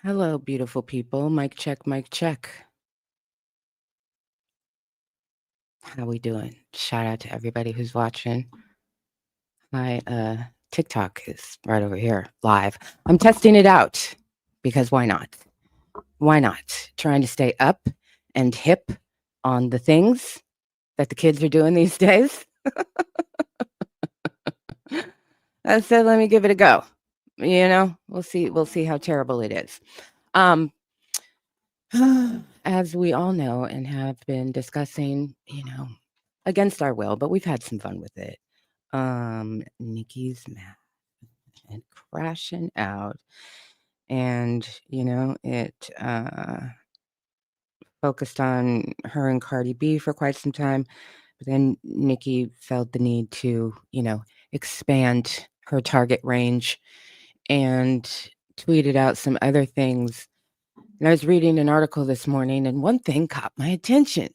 Hello, beautiful people. Mic check, mic check. How we doing? Shout out to everybody who's watching. My TikTok is right over here, live. I'm testing it out because why not? Why not? Trying to stay up and hip on the things that the kids are doing these days. I said, let me give it a go. We'll see how terrible it is. Um, as we all know and have been discussing, against our will, but we've had some fun with it. Nicki's mad and crashing out, and it focused on her and Cardi B for quite some time. But then Nicki felt the need to, expand her target range and tweeted out some other things. And I was reading an article this morning, and one thing caught my attention.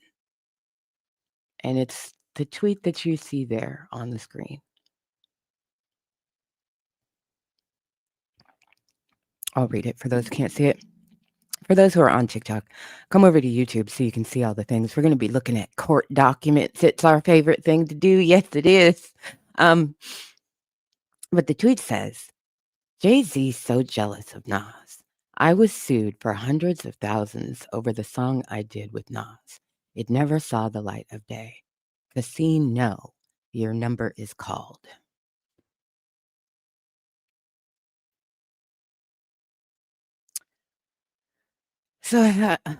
And it's the tweet that you see there on the screen. I'll read it for those who can't see it. For those who are on TikTok, come over to YouTube so you can see all the things. We're going to be looking at court documents. It's our favorite thing to do. Yes, it is. But the tweet says, Jay-Z so jealous of Nas. I was sued for hundreds of thousands over the song I did with Nas. It never saw the light of day. Casino, your number is called. So I thought,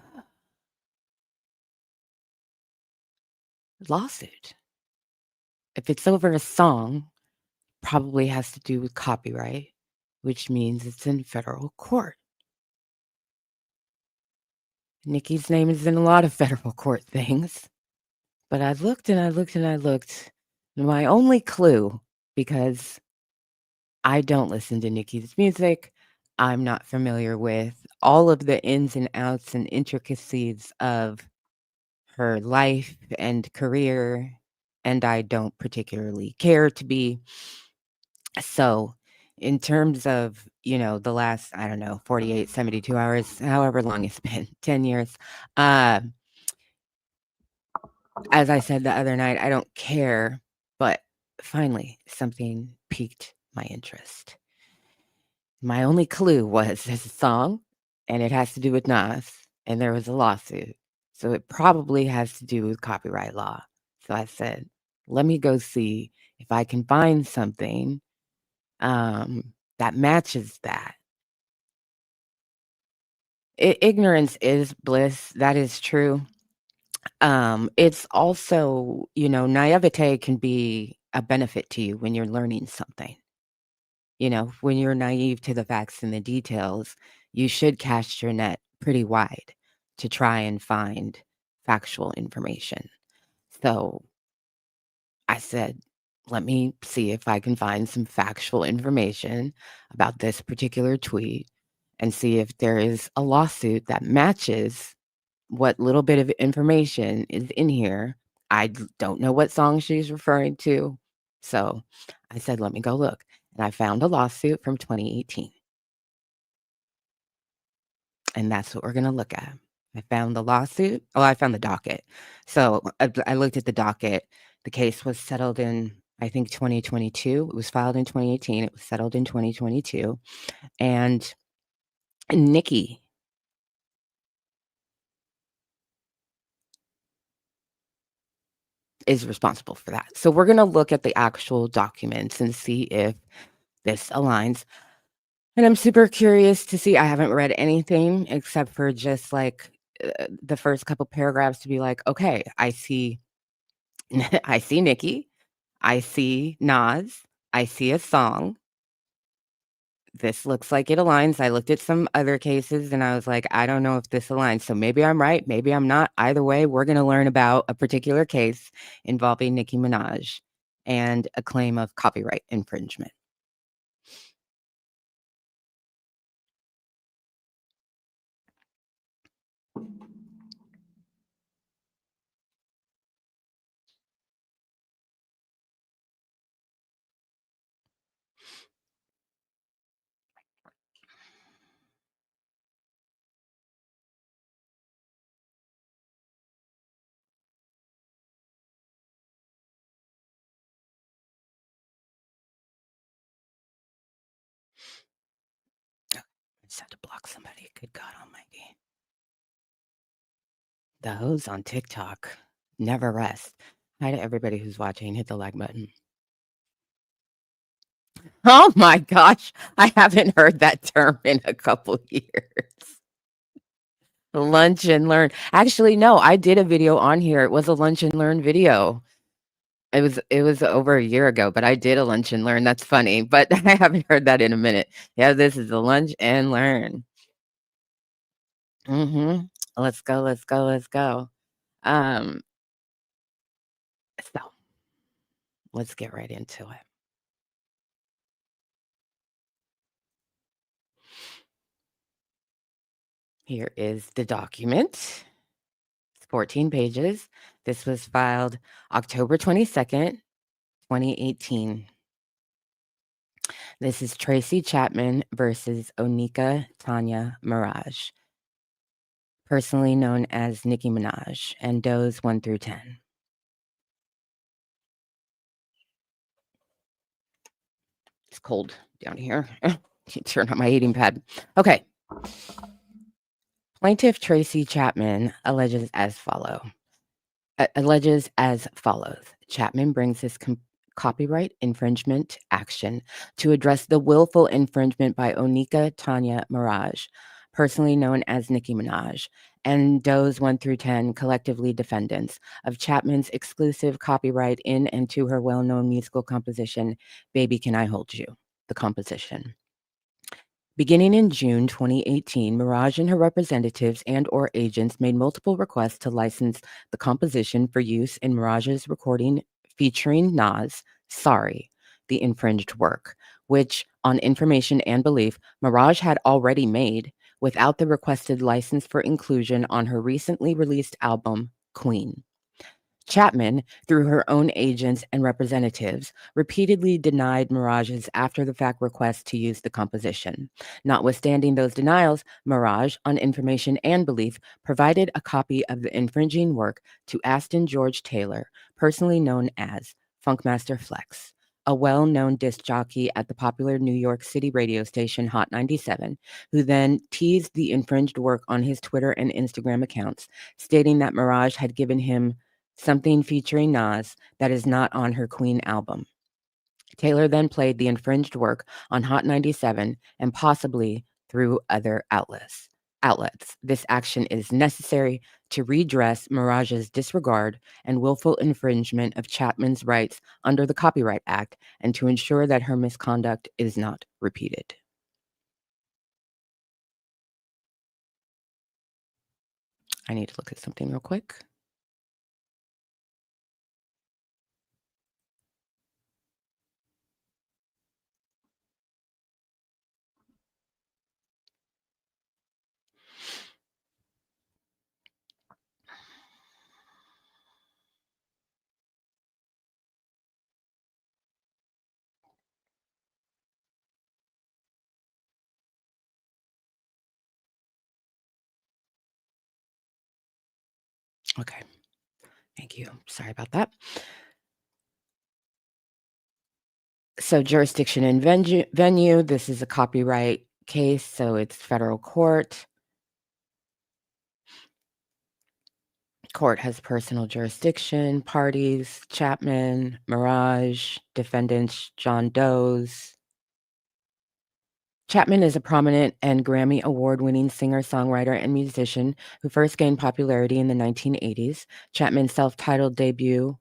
lawsuit. If it's over a song, probably has to do with copyright, which means it's in federal court. Nicki's name is in a lot of federal court things. But I looked and I looked and I looked. And my only clue, because I don't listen to Nicki's music, I'm not familiar with all of the ins and outs and intricacies of her life and career, and I don't particularly care to be. So, in terms of, the last, I don't know, 48, 72 hours, however long it's been, 10 years, uh, as I said the other night, I don't care, but finally something piqued my interest. My only clue was there's a song and it has to do with Nas, and there was a lawsuit. So it probably has to do with copyright law. So I said, let me go see if I can find something that matches that. Ignorance is bliss. That is true. It's also, naivete can be a benefit to you when you're learning something. When you're naive to the facts and the details, you should cast your net pretty wide to try and find factual information. So I said, let me see if I can find some factual information about this particular tweet and see if there is a lawsuit that matches what little bit of information is in here. I don't know what song she's referring to. So I said, let me go look. And I found a lawsuit from 2018. And that's what we're going to look at. I found the lawsuit. Oh, I found the docket. So I looked at the docket. The case was settled in, I think, 2022. It was filed in 2018. It was settled in 2022. And Nicki is responsible for that. So we're going to look at the actual documents and see if this aligns. And I'm super curious to see. I haven't read anything except for just like the first couple paragraphs to be like, okay, I see I see Nicki, I see Nas, I see a song. This looks like it aligns. I looked at some other cases and I was like, I don't know if this aligns. So maybe I'm right, maybe I'm not. Either way, we're going to learn about a particular case involving Nicki Minaj and a claim of copyright infringement. Just had to block somebody. Good God Almighty. The hoes on TikTok never rest. Hi to everybody who's watching. Hit the like button. Oh my gosh. I haven't heard that term in a couple years. Lunch and learn. Actually, no, I did a video on here. It was a lunch and learn video. It was over a year ago, but I did a lunch and learn. That's funny, but I haven't heard that in a minute. Yeah, this is a lunch and learn. Mhm. Let's go, let's go, let's go. Um, so let's get right into it. Here is the document. It's 14 pages. This was filed October 22nd, 2018. This is Tracy Chapman versus Onika Tanya Mirage, personally known as Nicki Minaj, and does 1 through 10. It's cold down here. Turn on my heating pad. Okay. Plaintiff Tracy Chapman alleges as follows. Chapman brings his copyright infringement action to address the willful infringement by Onika Tanya Mirage, personally known as Nicki Minaj, and does 1 through 10, collectively defendants, of Chapman's exclusive copyright in and to her well-known musical composition, Baby Can I Hold You, the composition. Beginning in June 2018, Mirage and her representatives and/or agents made multiple requests to license the composition for use in Mirage's recording featuring Nas, Sorry, the infringed work, which, on information and belief, Mirage had already made without the requested license for inclusion on her recently released album, Queen. Chapman, through her own agents and representatives, repeatedly denied Mirage's after-the-fact request to use the composition. Notwithstanding those denials, Mirage, on information and belief, provided a copy of the infringing work to Aston George Taylor, personally known as Funkmaster Flex, a well-known disc jockey at the popular New York City radio station Hot 97, who then teased the infringed work on his Twitter and Instagram accounts, stating that Mirage had given him something featuring Nas that is not on her Queen album. Taylor then played the infringed work on Hot 97 and possibly through other outlets. This action is necessary to redress Mirage's disregard and willful infringement of Chapman's rights under the Copyright Act and to ensure that her misconduct is not repeated. I need to look at something real quick. Okay. Thank you. Sorry about that. So jurisdiction and venue, this is a copyright case, so it's federal court. Court has personal jurisdiction, parties, Chapman, Mirage, defendants, John Doe's. Chapman is a prominent and Grammy Award-winning singer, songwriter, and musician who first gained popularity in the 1980s. Chapman's self-titled debut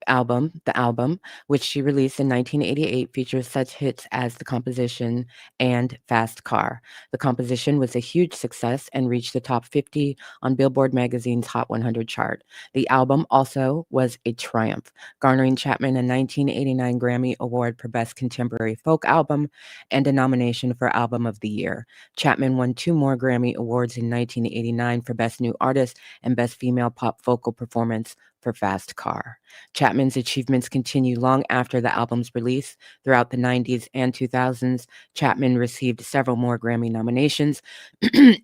album, The Album, which she released in 1988, features such hits as The Composition and Fast Car. The Composition was a huge success and reached the top 50 on Billboard magazine's Hot 100 chart. The album also was a triumph, garnering Chapman a 1989 Grammy Award for Best Contemporary Folk Album and a nomination for Album of the Year. Chapman won 2 more Grammy Awards in 1989 for Best New Artist and Best Female Pop Vocal Performance for Fast Car. Chapman's achievements continue long after the album's release. Throughout the 90s and 2000s, Chapman received several more Grammy nominations,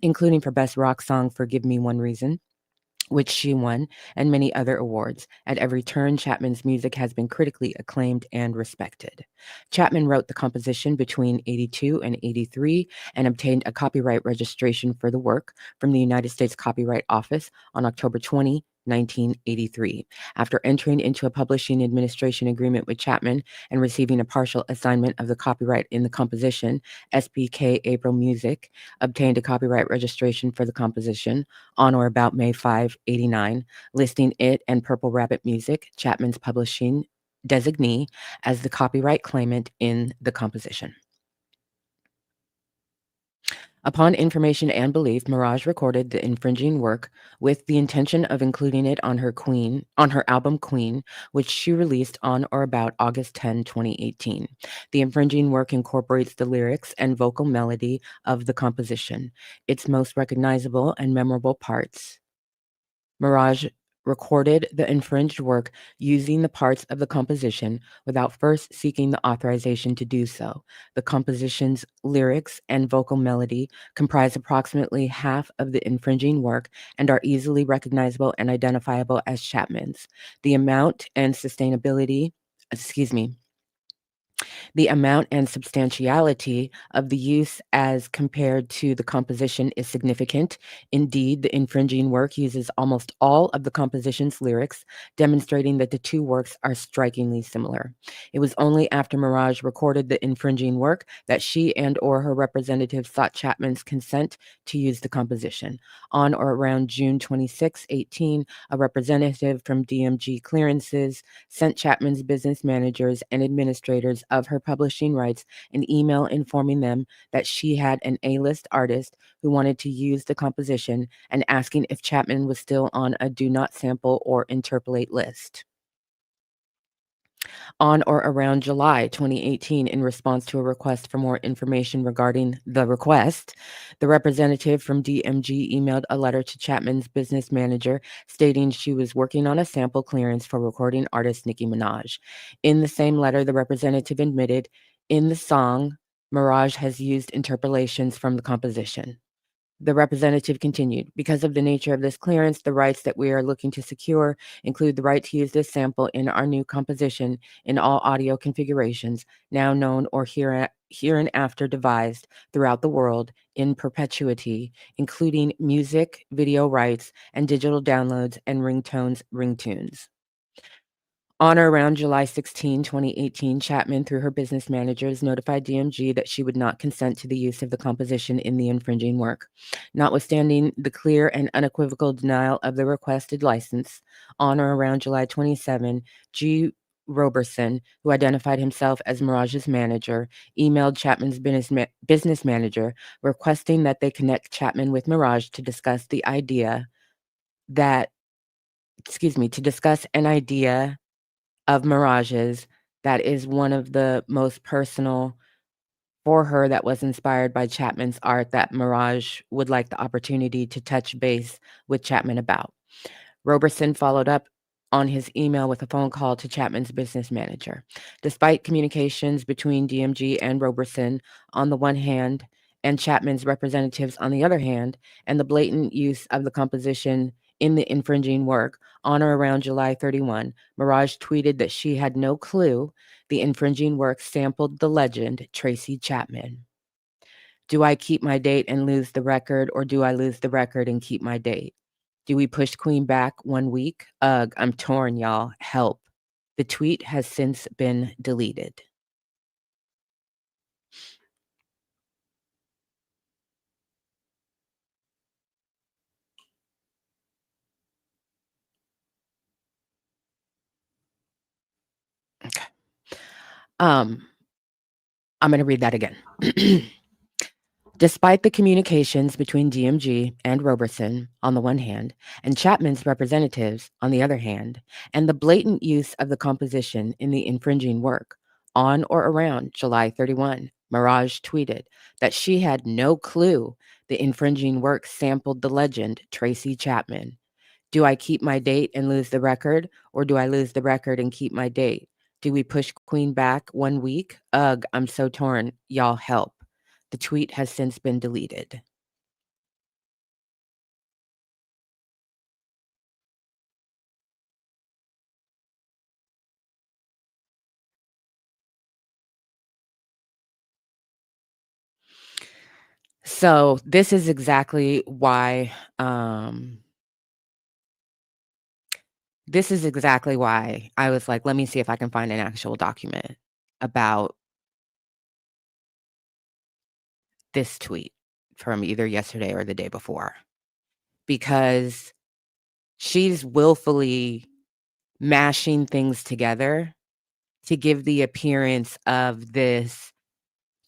including for Best Rock Song for Give Me One Reason, which she won, and many other awards. At every turn, Chapman's music has been critically acclaimed and respected. Chapman wrote the composition between 82 and 83 and obtained a copyright registration for the work from the United States Copyright Office on October 20, 1983. After entering into a publishing administration agreement with Chapman and receiving a partial assignment of the copyright in the composition, SPK April Music obtained a copyright registration for the composition on or about May 5, 89, listing it and Purple Rabbit Music, Chapman's publishing designee, as the copyright claimant in the composition. Upon information and belief, Mirage recorded the infringing work with the intention of including it on her album Queen, which she released on or about August 10, 2018. The infringing work incorporates the lyrics and vocal melody of the composition. Its most recognizable and memorable parts. Mirage recorded the infringed work using the parts of the composition without first seeking the authorization to do so. The composition's lyrics and vocal melody comprise approximately half of the infringing work and are easily recognizable and identifiable as Chapman's. The amount and sustainability, excuse me, the amount and substantiality of the use as compared to the composition is significant. Indeed, the infringing work uses almost all of the composition's lyrics, demonstrating that the two works are strikingly similar. It was only after Mirage recorded the infringing work that she and or her representative sought Chapman's consent to use the composition. On or around June 26, 18, a representative from DMG Clearances sent Chapman's business managers and administrators of her publishing rights an email informing them that she had an A-list artist who wanted to use the composition and asking if Chapman was still on a do not sample or interpolate list. On or around July 2018, in response to a request for more information regarding the request, the representative from DMG emailed a letter to Chapman's business manager stating she was working on a sample clearance for recording artist Nicki Minaj. In the same letter, the representative admitted in the song, Mirage has used interpolations from the composition. The representative continued, because of the nature of this clearance, the rights that we are looking to secure include the right to use this sample in our new composition in all audio configurations, now known or hereinafter devised throughout the world in perpetuity, including music, video rights, and digital downloads and ringtunes. On or around July 16, 2018, Chapman, through her business managers, notified DMG that she would not consent to the use of the composition in the infringing work. Notwithstanding the clear and unequivocal denial of the requested license, on or around July 27, G. Roberson, who identified himself as Mirage's manager, emailed Chapman's business manager requesting that they connect Chapman with Mirage to discuss the idea that, to discuss an idea of Mirage's that is one of the most personal for her, that was inspired by Chapman's art, that Mirage would like the opportunity to touch base with Chapman about. Roberson followed up on his email with a phone call to Chapman's business manager. Despite communications between DMG and Roberson on the one hand and Chapman's representatives on the other hand, and the blatant use of the composition in the infringing work, on or around July 31, Mirage tweeted that she had no clue the infringing work sampled the legend Tracy Chapman. Do I keep my date and lose the record, or do I lose the record and keep my date? Do we push Queen back 1 week? Ugh, I'm torn, y'all. Help. The tweet has since been deleted. Okay. Um, I'm going to read that again. Despite the communications between DMG and Roberson on the one hand, and Chapman's representatives on the other hand, and the blatant use of the composition in the infringing work, on or around July 31, Mirage tweeted that she had no clue the infringing work sampled the legend Tracy Chapman. Do I keep my date and lose the record, or do I lose the record and keep my date? Do we push Queen back 1 week? Ugh, I'm so torn. Y'all help. The tweet has since been deleted. So this is exactly why I was like, let me see if I can find an actual document about this tweet from either yesterday or the day before, because she's willfully mashing things together to give the appearance of this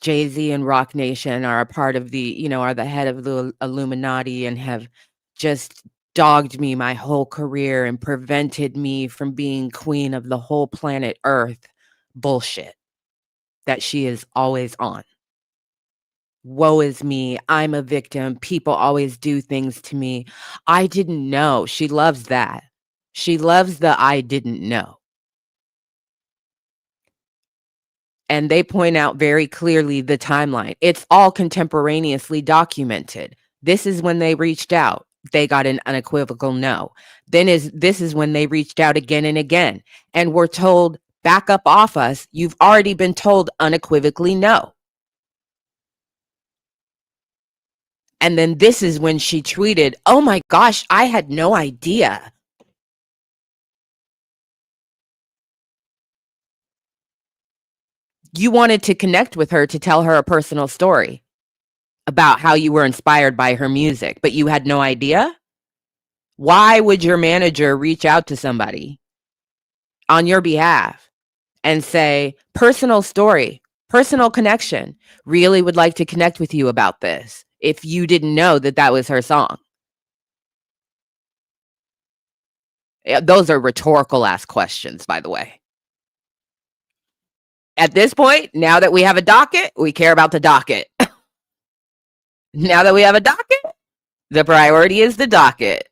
Jay-Z and Rock Nation are a part of the, are the head of the Illuminati and have just dogged me my whole career and prevented me from being queen of the whole planet Earth bullshit that she is always on. Woe is me. I'm a victim. People always do things to me. I didn't know. She loves that. She loves the I didn't know. And they point out very clearly the timeline. It's all contemporaneously documented. This is when they reached out. They got an unequivocal no. This is when they reached out again and again and were told, back up off us. You've already been told unequivocally no. And then this is when she tweeted, oh my gosh, I had no idea. You wanted to connect with her to tell her a personal story about how you were inspired by her music, but you had no idea? Why would your manager reach out to somebody on your behalf and say, personal story, personal connection, really would like to connect with you about this, if you didn't know that that was her song? Those are rhetorical ass questions, by the way. At this point, now that we have a docket, we care about the docket. Now that we have a docket, the priority is the docket.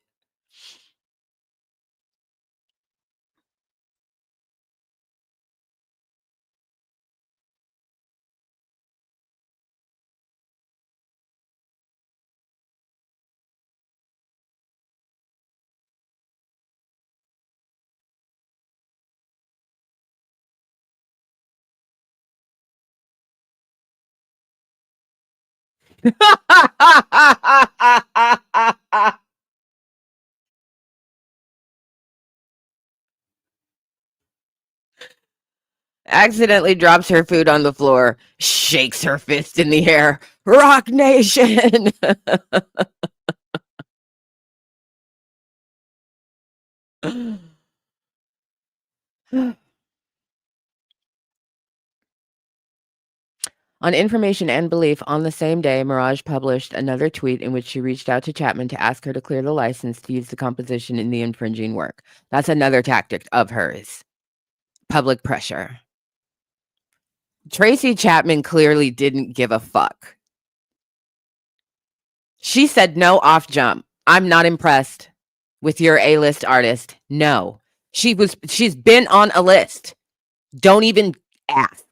Accidentally drops her food on the floor, shakes her fist in the air. Rock Nation. On information and belief, on the same day, Mirage published another tweet in which she reached out to Chapman to ask her to clear the license to use the composition in the infringing work. That's another tactic of hers. Public pressure. Tracy Chapman clearly didn't give a fuck. She said no off jump. I'm not impressed with your A-list artist. No. She's been on a list. Don't even ask.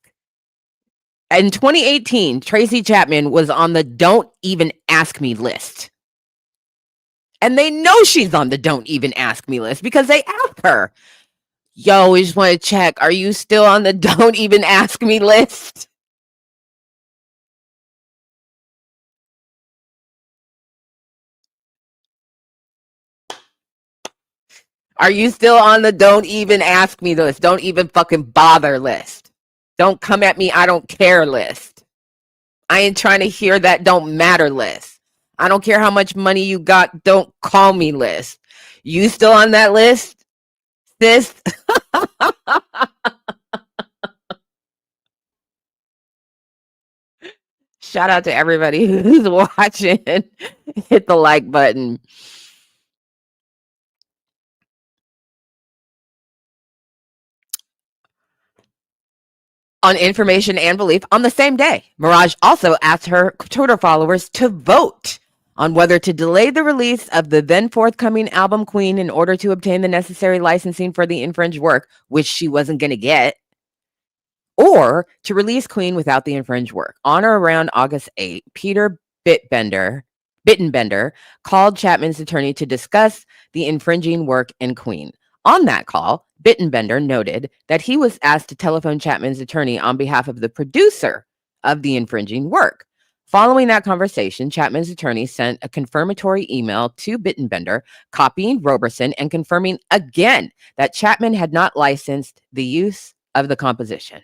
In 2018, Tracy Chapman was on the Don't Even Ask Me list. And they know she's on the Don't Even Ask Me list because they asked her, yo, we just want to check, are you still on the Don't Even Ask Me list? Are you still on the Don't Even Ask Me list? Don't even fucking bother list. Don't come at me, I don't care list. I ain't trying to hear that don't matter list. I don't care how much money you got, don't call me list. You still on that list, sis? Shout out to everybody who's watching. Hit the like button. On information and belief, on the same day, Mirage also asked her Twitter followers to vote on whether to delay the release of the then forthcoming album Queen in order to obtain the necessary licensing for the infringed work, which she wasn't going to get, or to release Queen without the infringed work. On or around August 8, Peter Bittenbender called Chapman's attorney to discuss the infringing work in Queen. On that call, Bittenbender noted that he was asked to telephone Chapman's attorney on behalf of the producer of the infringing work. Following that conversation, Chapman's attorney sent a confirmatory email to Bittenbender, copying Roberson and confirming again that Chapman had not licensed the use of the composition.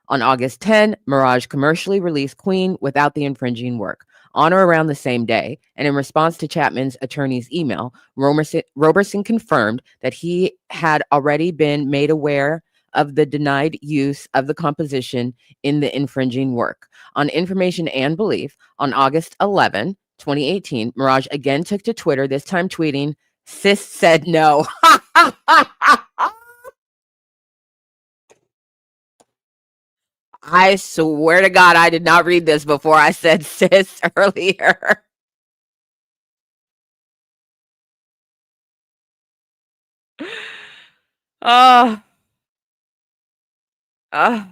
On August 10, Mirage commercially released Queen without the infringing work. On or around the same day, and in response to Chapman's attorney's email, Roberson confirmed that he had already been made aware of the denied use of the composition in the infringing work. On information and belief, on August 11, 2018, Mirage again took to Twitter, this time tweeting, "Sis said no." I swear to God, I did not read this before I said sis earlier. Oh, oh.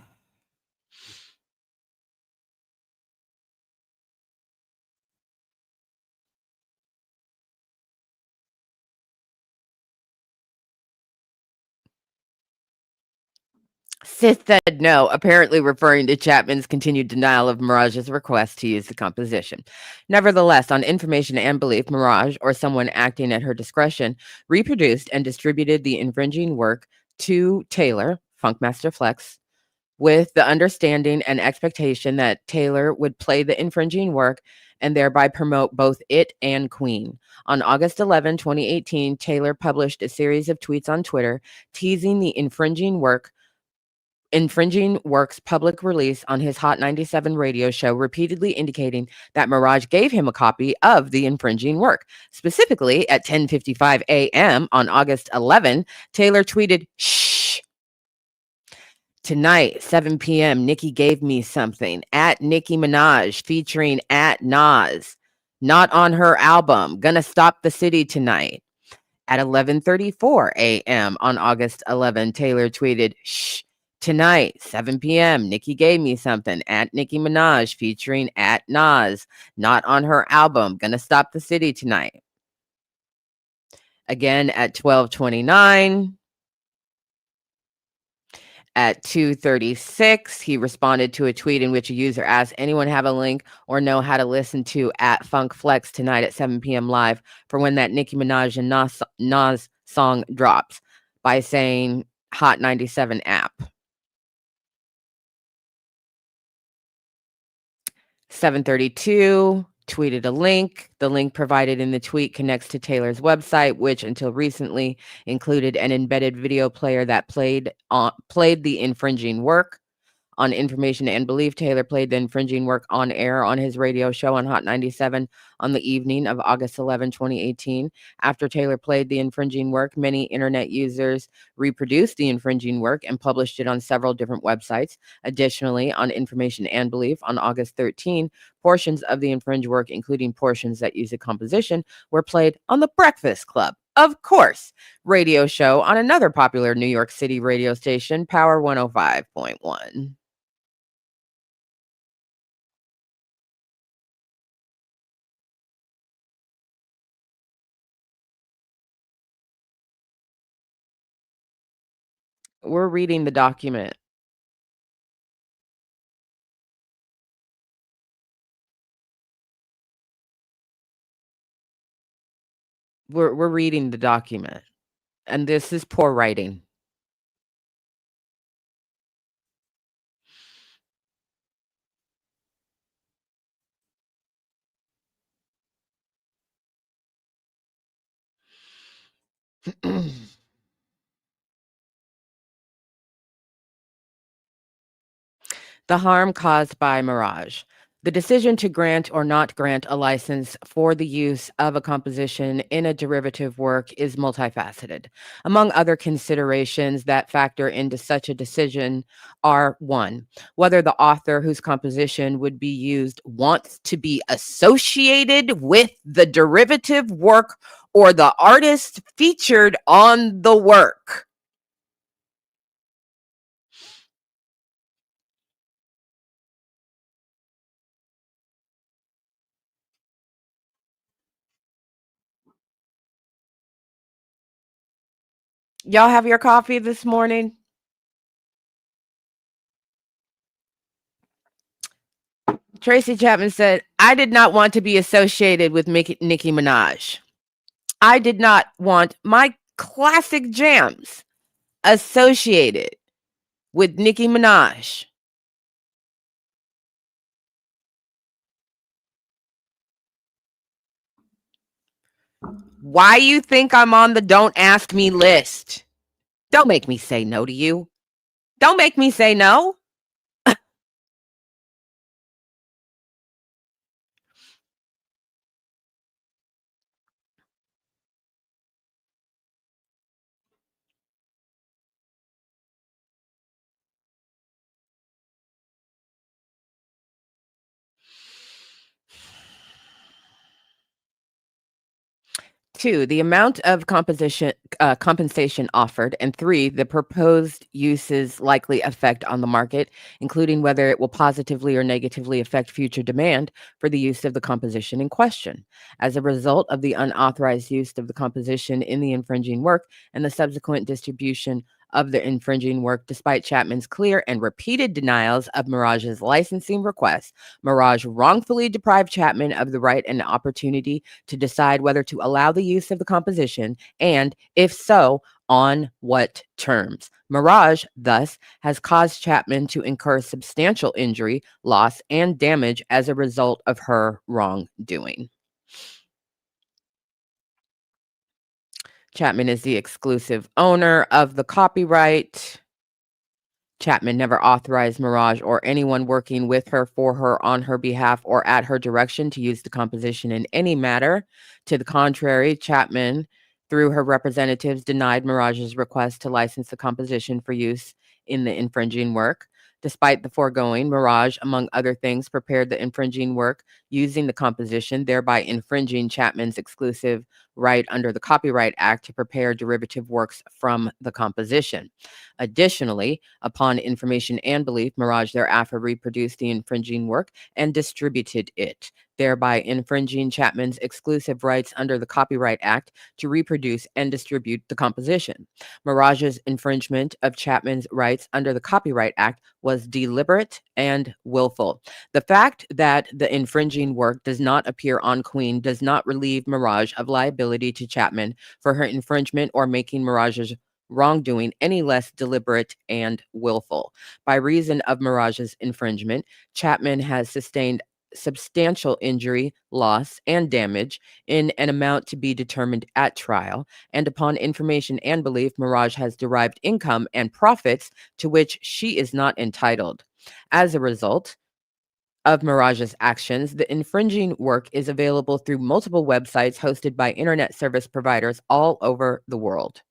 Sis said no, apparently referring to Chapman's continued denial of Mirage's request to use the composition. Nevertheless, on information and belief, Mirage, or someone acting at her discretion, reproduced and distributed the infringing work to Taylor, Funkmaster Flex, with the understanding and expectation that Taylor would play the infringing work and thereby promote both it and Queen. On August 11, 2018, Taylor published a series of tweets on Twitter teasing the infringing work's public release on his Hot 97 radio show, repeatedly indicating that Mirage gave him a copy of the infringing work. Specifically, at 10:55 a.m. on August 11, Taylor tweeted, "Shh. Tonight, 7 p.m., Nicki gave me something at Nicki Minaj featuring at Nas. Not on her album. Gonna stop the city tonight." At 11:34 a.m. on August 11, Taylor tweeted, "Shh. Tonight, 7 p.m., Nicki gave me something at Nicki Minaj featuring at Nas. Not on her album. Gonna stop the city tonight." Again at 12:29. At 2:36, he responded to a tweet in which a user asked, "Anyone have a link or know how to listen to at Funk Flex tonight at 7 p.m. live for when that Nicki Minaj and Nas song drops?" by saying Hot 97 app. 7:32, tweeted a link. The link provided in the tweet connects to Taylor's website, which until recently included an embedded video player that played the infringing work. On information and belief, Taylor played the infringing work on air on his radio show on Hot 97 on the evening of August 11, 2018. After Taylor played the infringing work, many internet users reproduced the infringing work and published it on several different websites. Additionally, on information and belief, on August 13, portions of the infringed work, including portions that use a composition, were played on The Breakfast Club, of course, radio show on another popular New York City radio station, Power 105.1. We're reading the document. We're reading the document, and this is poor writing. The harm caused by Mirage. The decision to grant or not grant a license for the use of a composition in a derivative work is multifaceted. Among other considerations that factor into such a decision are: one, whether the author whose composition would be used wants to be associated with the derivative work or the artist featured on the work. Y'all have your coffee this morning? Tracy Chapman said, I did not want to be associated with Nicki Minaj. I did not want my classic jams associated with Nicki Minaj. Why you think I'm on the don't ask me list? Don't make me say no to you. Don't make me say no. 2, the amount of compensation offered, and 3, the proposed use's likely effect on the market, including whether it will positively or negatively affect future demand for the use of the composition in question. As a result of the unauthorized use of the composition in the infringing work and the subsequent distribution of the infringing work, despite Chapman's clear and repeated denials of Mirage's licensing request, Mirage wrongfully deprived Chapman of the right and opportunity to decide whether to allow the use of the composition, and if so, on what terms. Mirage, thus, has caused Chapman to incur substantial injury, loss, and damage as a result of her wrongdoing. Chapman is the exclusive owner of the copyright. Chapman never authorized Mirage or anyone working with her, for her, on her behalf, or at her direction to use the composition in any matter. To the contrary, Chapman, through her representatives, denied Mirage's request to license the composition for use in the infringing work. Despite the foregoing, Mirage, among other things, prepared the infringing work using the composition, thereby infringing Chapman's exclusive right under the Copyright Act to prepare derivative works from the composition. Additionally, upon information and belief, Mirage thereafter reproduced the infringing work and distributed it, thereby infringing Chapman's exclusive rights under the Copyright Act to reproduce and distribute the composition. Mirage's infringement of Chapman's rights under the Copyright Act was deliberate and willful. The fact that the infringing work does not appear on Queen does not relieve Mirage of liability to Chapman for her infringement or making Mirage's wrongdoing any less deliberate and willful. By reason of Mirage's infringement, Chapman has sustained substantial injury, loss, and damage in an amount to be determined at trial, and upon information and belief, Mirage has derived income and profits to which she is not entitled. As a result of Mirage's actions, the infringing work is available through multiple websites hosted by internet service providers all over the world.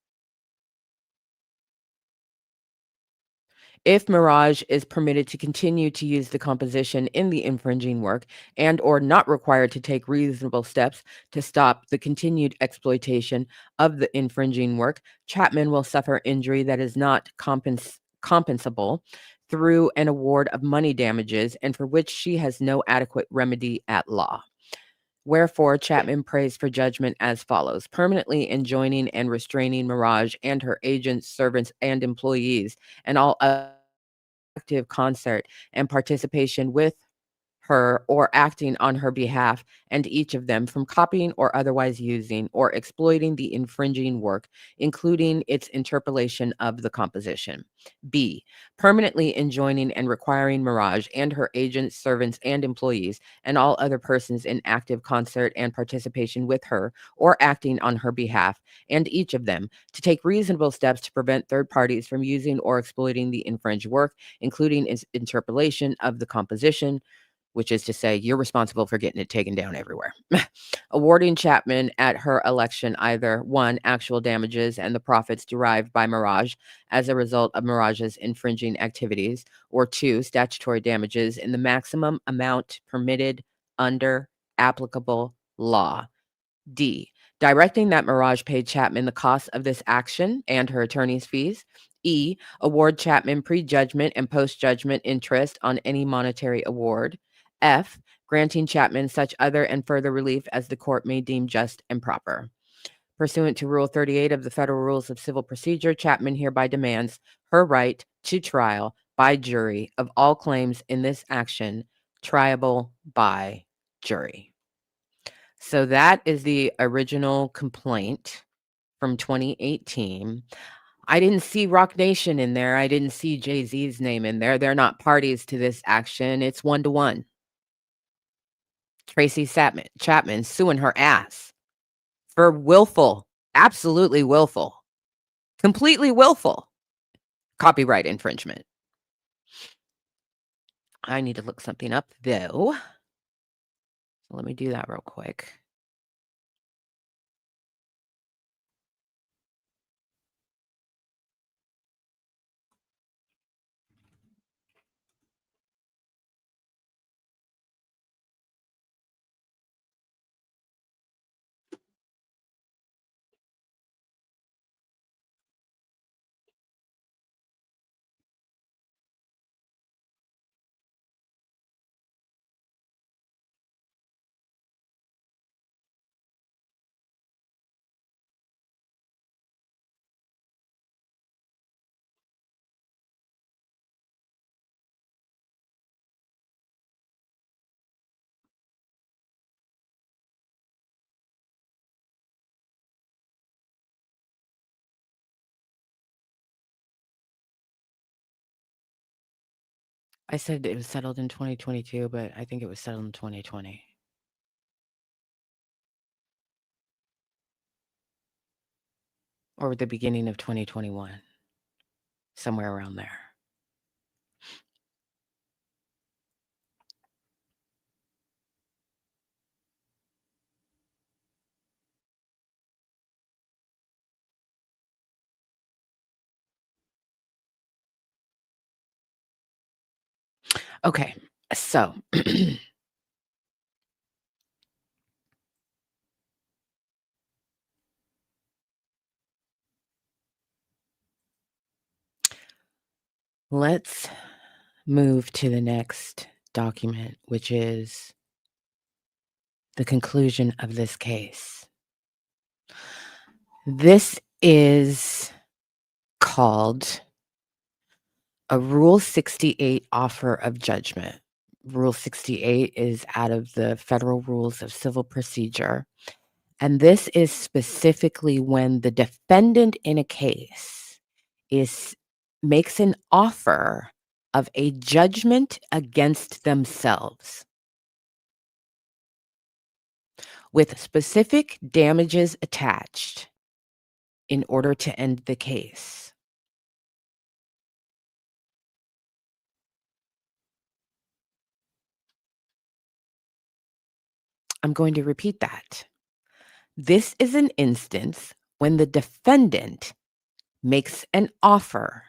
If Mirage is permitted to continue to use the composition in the infringing work and or not required to take reasonable steps to stop the continued exploitation of the infringing work, Chapman will suffer injury that is not compensable through an award of money damages and for which she has no adequate remedy at law. Wherefore, Chapman prays for judgment as follows: permanently enjoining and restraining Mirage and her agents, servants, and employees, and all active concert and participation with her or acting on her behalf, and each of them from copying or otherwise using or exploiting the infringing work, including its interpolation of the composition. B. Permanently enjoining and requiring Mirage and her agents, servants, and employees, and all other persons in active concert and participation with her or acting on her behalf, and each of them to take reasonable steps to prevent third parties from using or exploiting the infringed work, including its interpolation of the composition, which is to say, you're responsible for getting it taken down everywhere. Awarding Chapman at her election either 1, actual damages and the profits derived by Mirage as a result of Mirage's infringing activities, or 2, statutory damages in the maximum amount permitted under applicable law. D. Directing that Mirage pay Chapman the cost of this action and her attorney's fees. E. Award Chapman prejudgment and post-judgment interest on any monetary award. F. Granting Chapman such other and further relief as the court may deem just and proper. Pursuant to Rule 38 of the Federal Rules of Civil Procedure, Chapman hereby demands her right to trial by jury of all claims in this action triable by jury. So that is the original complaint from 2018. I didn't see Rock Nation in there. I didn't see Jay-Z's name in there. They're not parties to this action. It's 1-to-1. Tracy Chapman suing her ass for willful, absolutely willful, completely willful copyright infringement. I need to look something up, though. So let me do that real quick. I said it was settled in 2022, but I think it was settled in 2020. Or the beginning of 2021. Somewhere around there. Okay, so let's move to the next document, which is the conclusion of this case. This is called a Rule 68 offer of judgment. Rule 68 is out of the Federal Rules of Civil Procedure. And this is specifically when the defendant in a case makes an offer of a judgment against themselves with specific damages attached in order to end the case. I'm going to repeat that. This is an instance when the defendant makes an offer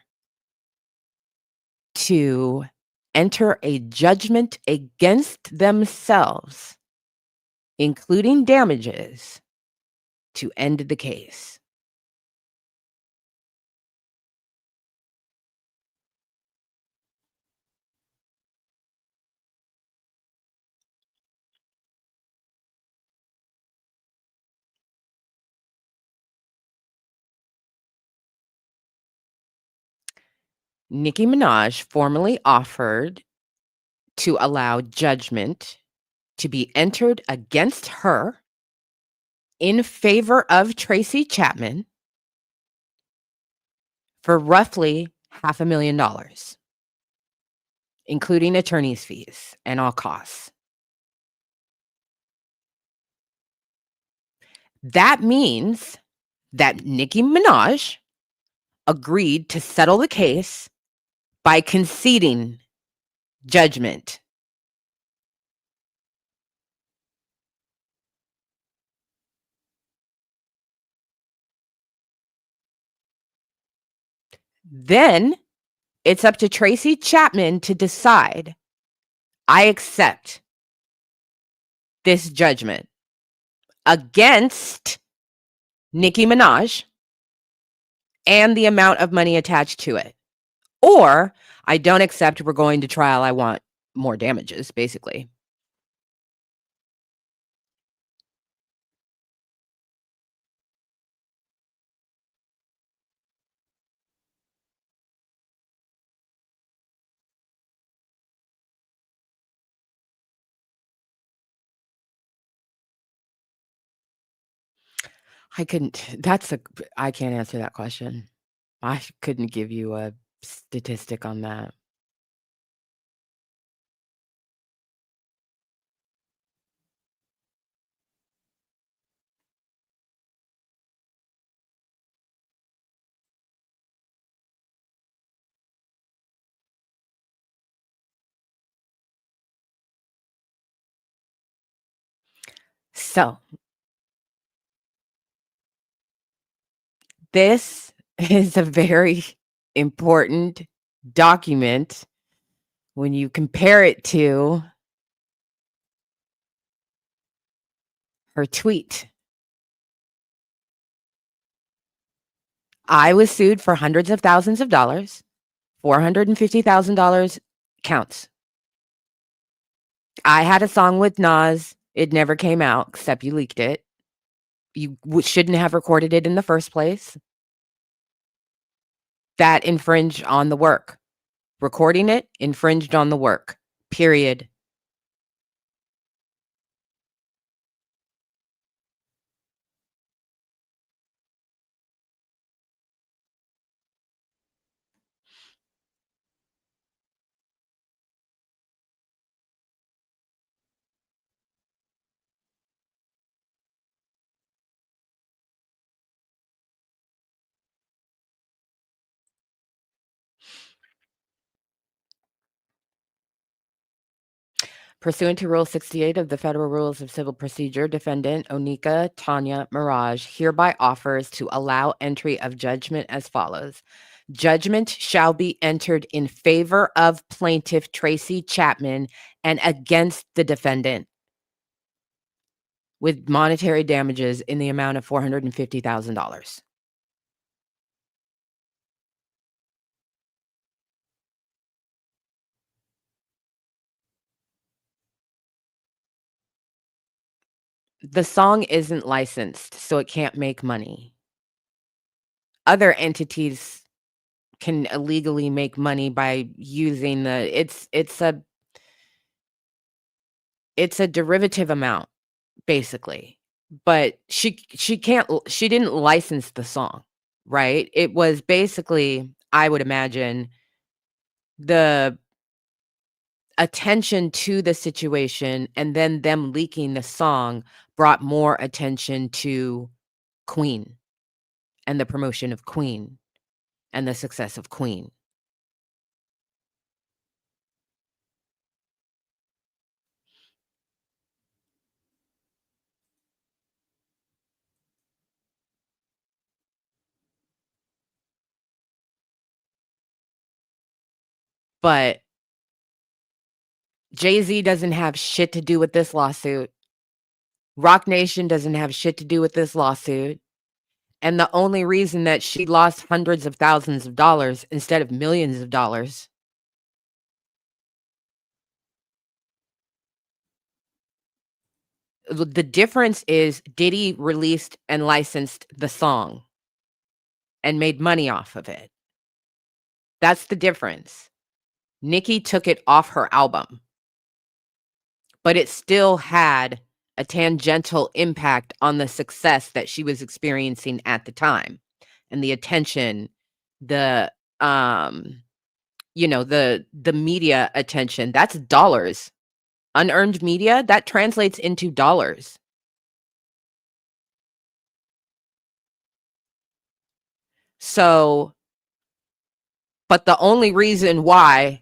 to enter a judgment against themselves, including damages, to end the case. Nicki Minaj formally offered to allow judgment to be entered against her in favor of Tracy Chapman for roughly $500,000, including attorney's fees and all costs. That means that Nicki Minaj agreed to settle the case by conceding judgment. Then it's up to Tracy Chapman to decide, I accept this judgment against Nicki Minaj and the amount of money attached to it. Or I don't accept, we're going to trial, I want more damages, basically. I couldn't that's a I can't answer that question. I couldn't give you a statistic on that. So, this is a very important document when you compare it to her tweet. I was sued for hundreds of thousands of dollars. $450,000 counts. I had a song with Nas. It never came out, except you leaked it. You shouldn't have recorded it in the first place. That infringed on the work. Recording it infringed on the work. Period. Pursuant to Rule 68 of the Federal Rules of Civil Procedure, defendant Onika Tanya Mirage hereby offers to allow entry of judgment as follows. Judgment shall be entered in favor of plaintiff Tracy Chapman and against the defendant with monetary damages in the amount of $450,000. The song isn't licensed, so it can't make money. Other entities can illegally make money by using it's a derivative amount, basically. But she didn't license the song, right? It was basically, I would imagine, the attention to the situation and then them leaking the song brought more attention to Queen and the promotion of Queen and the success of Queen. But Jay-Z doesn't have shit to do with this lawsuit. Rock Nation doesn't have shit to do with this lawsuit. And the only reason that she lost hundreds of thousands of dollars instead of millions of dollars, the difference is Diddy released and licensed the song and made money off of it. That's the difference. Nicki took it off her album, but it still had a tangential impact on the success that she was experiencing at the time and the attention, the the media attention. That's dollars. Unearned media, that translates into dollars. So, but the only reason why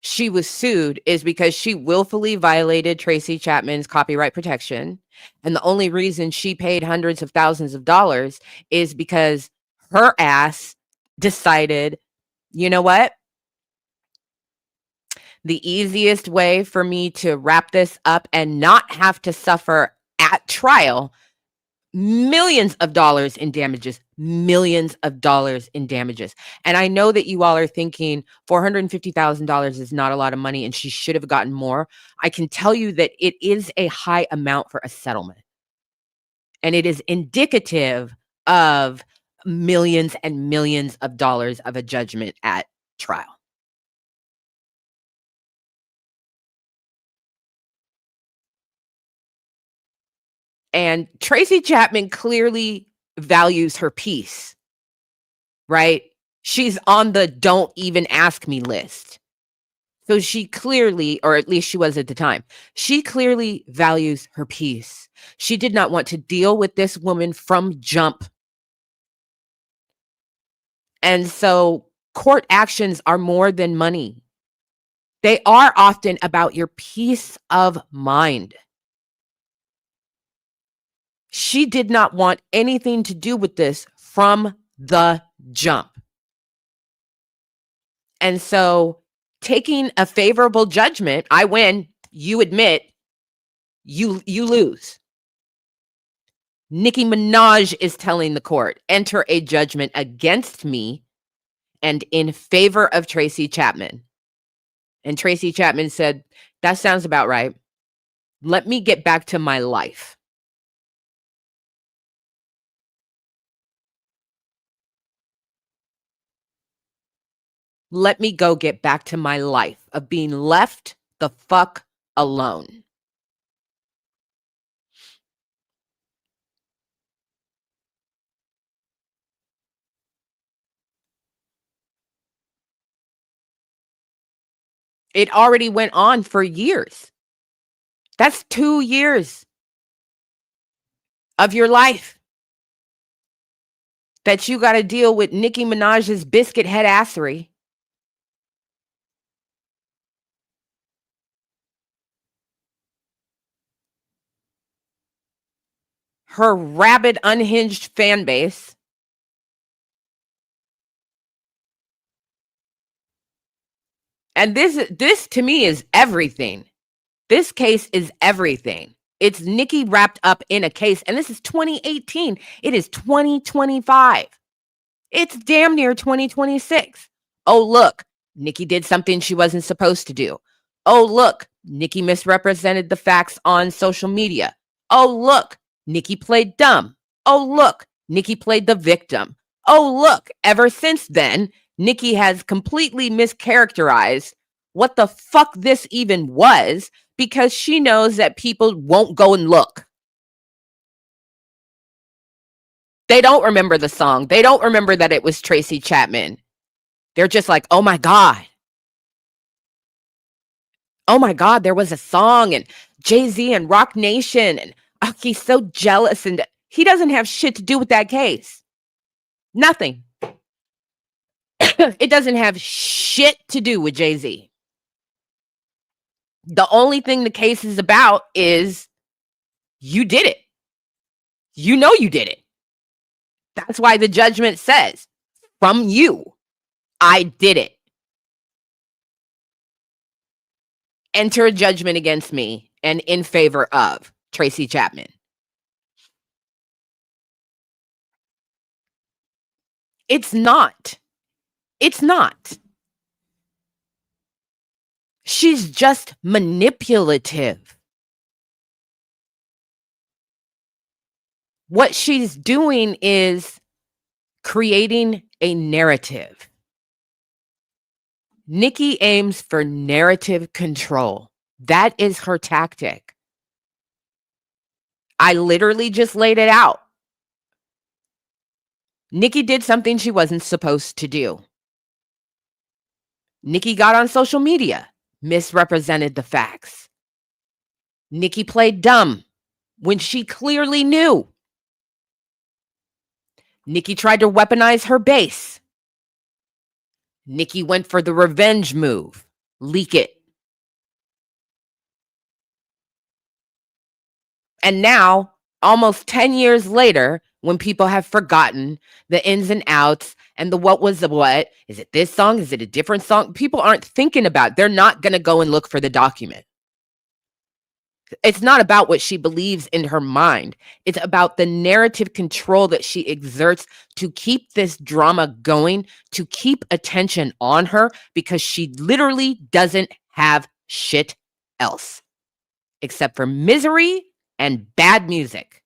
she was sued is because she willfully violated Tracy Chapman's copyright protection. And the only reason she paid hundreds of thousands of dollars is because her ass decided, you know what? The easiest way for me to wrap this up and not have to suffer at trial millions of dollars in damages, millions of dollars in damages. And I know that you all are thinking $450,000 is not a lot of money and she should have gotten more. I can tell you that it is a high amount for a settlement. And it is indicative of millions and millions of dollars of a judgment at trial. And Tracy Chapman clearly values her peace, right? She's on the don't even ask me list. So she clearly, or at least she was at the time, she clearly values her peace. She did not want to deal with this woman from jump. And so court actions are more than money. They are often about your peace of mind. She did not want anything to do with this from the jump. And so taking a favorable judgment, I win, you admit, you lose. Nicki Minaj is telling the court, enter a judgment against me and in favor of Tracy Chapman. And Tracy Chapman said, that sounds about right. Let me get back to my life. Let me go get back to my life of being left the fuck alone. It already went on for years. That's 2 years of your life that you got to deal with Nicki Minaj's biscuit head assery. Her rabid, unhinged fan base. And this to me is everything. This case is everything. It's Nicki wrapped up in a case, and this is 2018. It is 2025. It's damn near 2026. Oh, look, Nicki did something she wasn't supposed to do. Oh, look, Nicki misrepresented the facts on social media. Oh, look, Nicki played dumb. Oh, look, Nicki played the victim. Oh, look, ever since then, Nicki has completely mischaracterized what the fuck this even was because she knows that people won't go and look. They don't remember the song. They don't remember that it was Tracy Chapman. They're just like, oh my God. Oh my God, there was a song and Jay-Z and Rock Nation and oh, he's so jealous and he doesn't have shit to do with that case. Nothing. It doesn't have shit to do with Jay-Z. The only thing the case is about is you did it. You know you did it. That's why the judgment says, from you, I did it. Enter a judgment against me and in favor of Tracy Chapman. It's not. It's not. She's just manipulative. What she's doing is creating a narrative. Nicki aims for narrative control. That is her tactic. I literally just laid it out. Nicki did something she wasn't supposed to do. Nicki got on social media, misrepresented the facts. Nicki played dumb when she clearly knew. Nicki tried to weaponize her base. Nicki went for the revenge move. Leak it. And now, almost 10 years later, when people have forgotten the ins and outs and the what was the what, is it this song? Is it a different song? People aren't thinking about it. They're not going to go and look for the document. It's not about what she believes in her mind. It's about the narrative control that she exerts to keep this drama going, to keep attention on her, because she literally doesn't have shit else except for misery and bad music.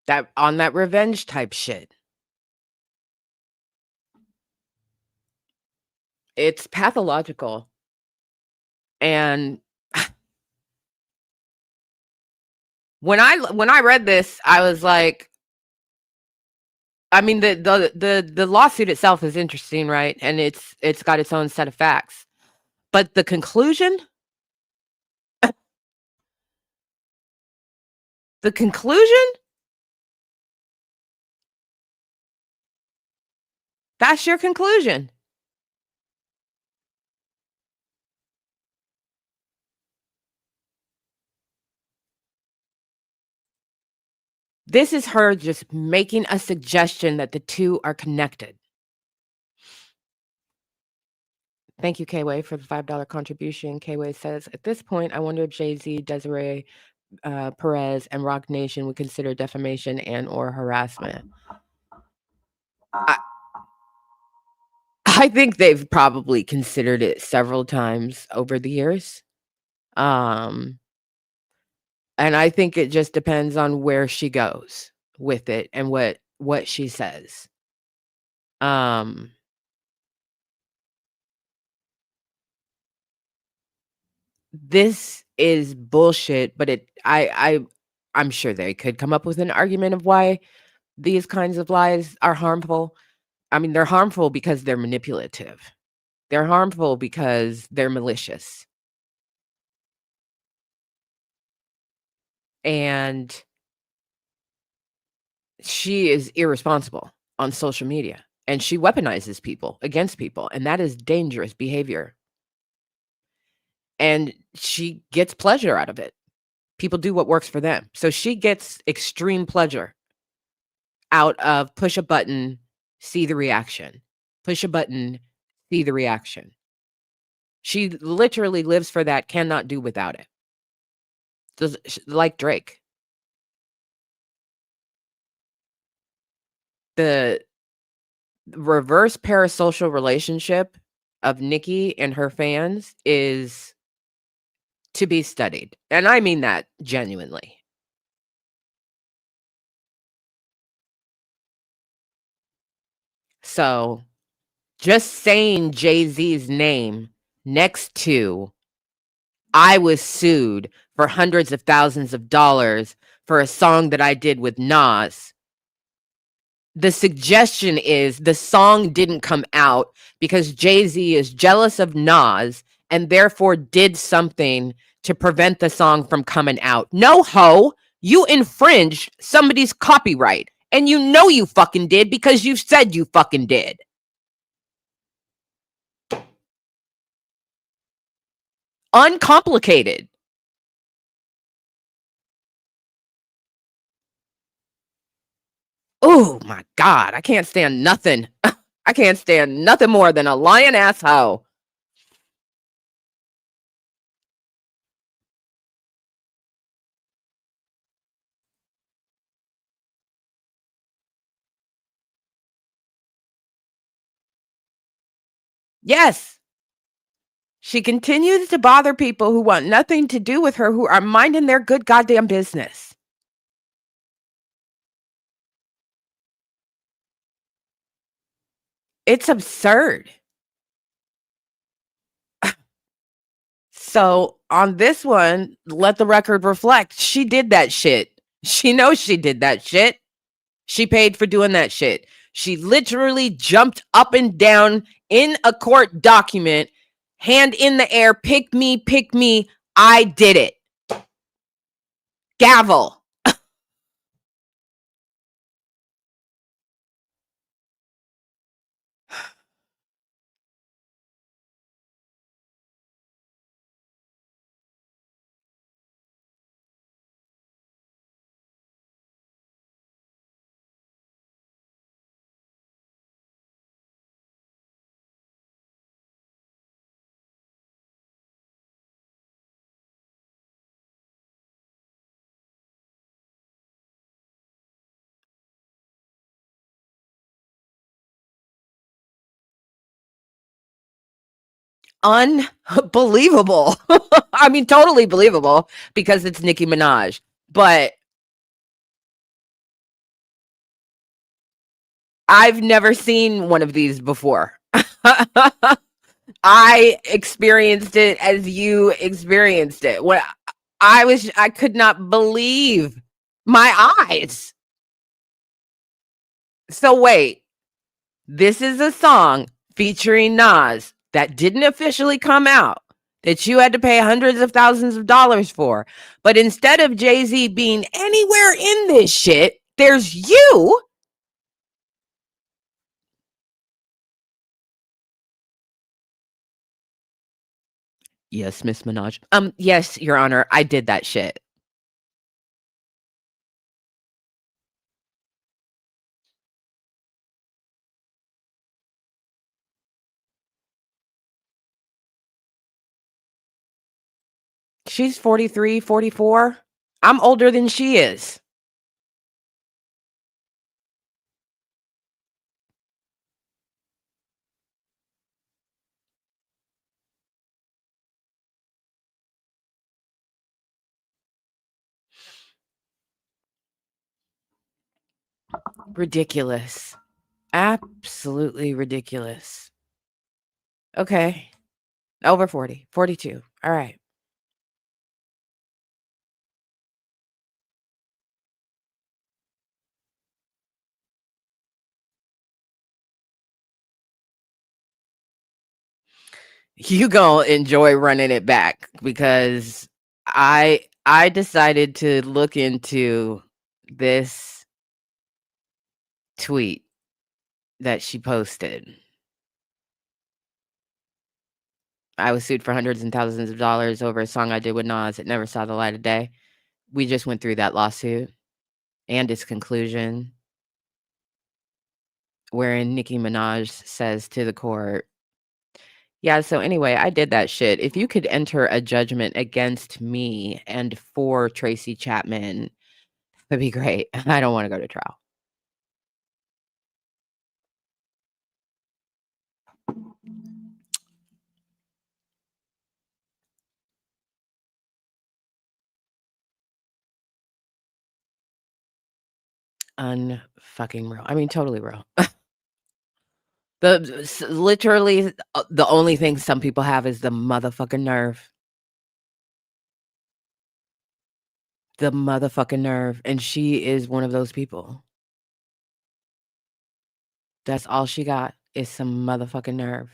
That on that revenge type shit. It's pathological. And when I read this, I was like, I mean, the lawsuit itself is interesting, right? And it's got its own set of facts. But the conclusion, the conclusion, that's your conclusion. This is her just making a suggestion that the two are connected. Thank you, K-Way, for the $5 contribution. K-Way says, at this point, I wonder if Jay-Z, Desiree Perez, and Rock Nation would consider defamation and or harassment. I think they've probably considered it several times over the years. And I think it just depends on where she goes with it and what she says. This is bullshit, but I'm sure they could come up with an argument of why these kinds of lies are harmful. I mean, they're harmful because they're manipulative. They're harmful because they're malicious. And she is irresponsible on social media, and she weaponizes people against people, and that is dangerous behavior. And she gets pleasure out of it. People do what works for them. So she gets extreme pleasure out of push a button, see the reaction. Push a button, see the reaction. She literally lives for that, cannot do without it. Like Drake. The reverse parasocial relationship of Nicki and her fans is to be studied. And I mean that genuinely. So just saying Jay-Z's name next to I was sued for hundreds of thousands of dollars for a song that I did with Nas. The suggestion is the song didn't come out because Jay-Z is jealous of Nas and therefore did something to prevent the song from coming out. No, ho, you infringed somebody's copyright. And you know you fucking did because you said you fucking did. Uncomplicated. Oh my God, I can't stand nothing. I can't stand nothing more than a lying ass hoe. Yes. She continues to bother people who want nothing to do with her, who are minding their good goddamn business. It's absurd. So on this one, let the record reflect. She did that shit. She knows she did that shit. She paid for doing that shit. She literally jumped up and down in a court document, hand in the air, pick me, pick me. I did it. Gavel. Unbelievable. I mean, totally believable because it's Nicki Minaj. But I've never seen one of these before. I experienced it as you experienced it. When I could not believe my eyes. So wait, this is a song featuring Nas that didn't officially come out, that you had to pay hundreds of thousands of dollars for. But instead of Jay-Z being anywhere in this shit, there's you. Yes, Miss Minaj. Yes, Your Honor, I did that shit. She's 43, 44. I'm older than she is. Ridiculous. Absolutely ridiculous. Okay. Over 40, 42. All right. You gonna enjoy running it back because I decided to look into this tweet that she posted. I was sued for hundreds and thousands of dollars over a song I did with Nas. It never saw the light of day. We just went through that lawsuit and its conclusion, wherein Nicki Minaj says to the court, yeah, so anyway, I did that shit. If you could enter a judgment against me and for Tracy Chapman, that'd be great. I don't want to go to trial. Unfucking real. I mean, totally real. Literally, the only thing some people have is the motherfucking nerve. The motherfucking nerve. And she is one of those people. That's all she got is some motherfucking nerve.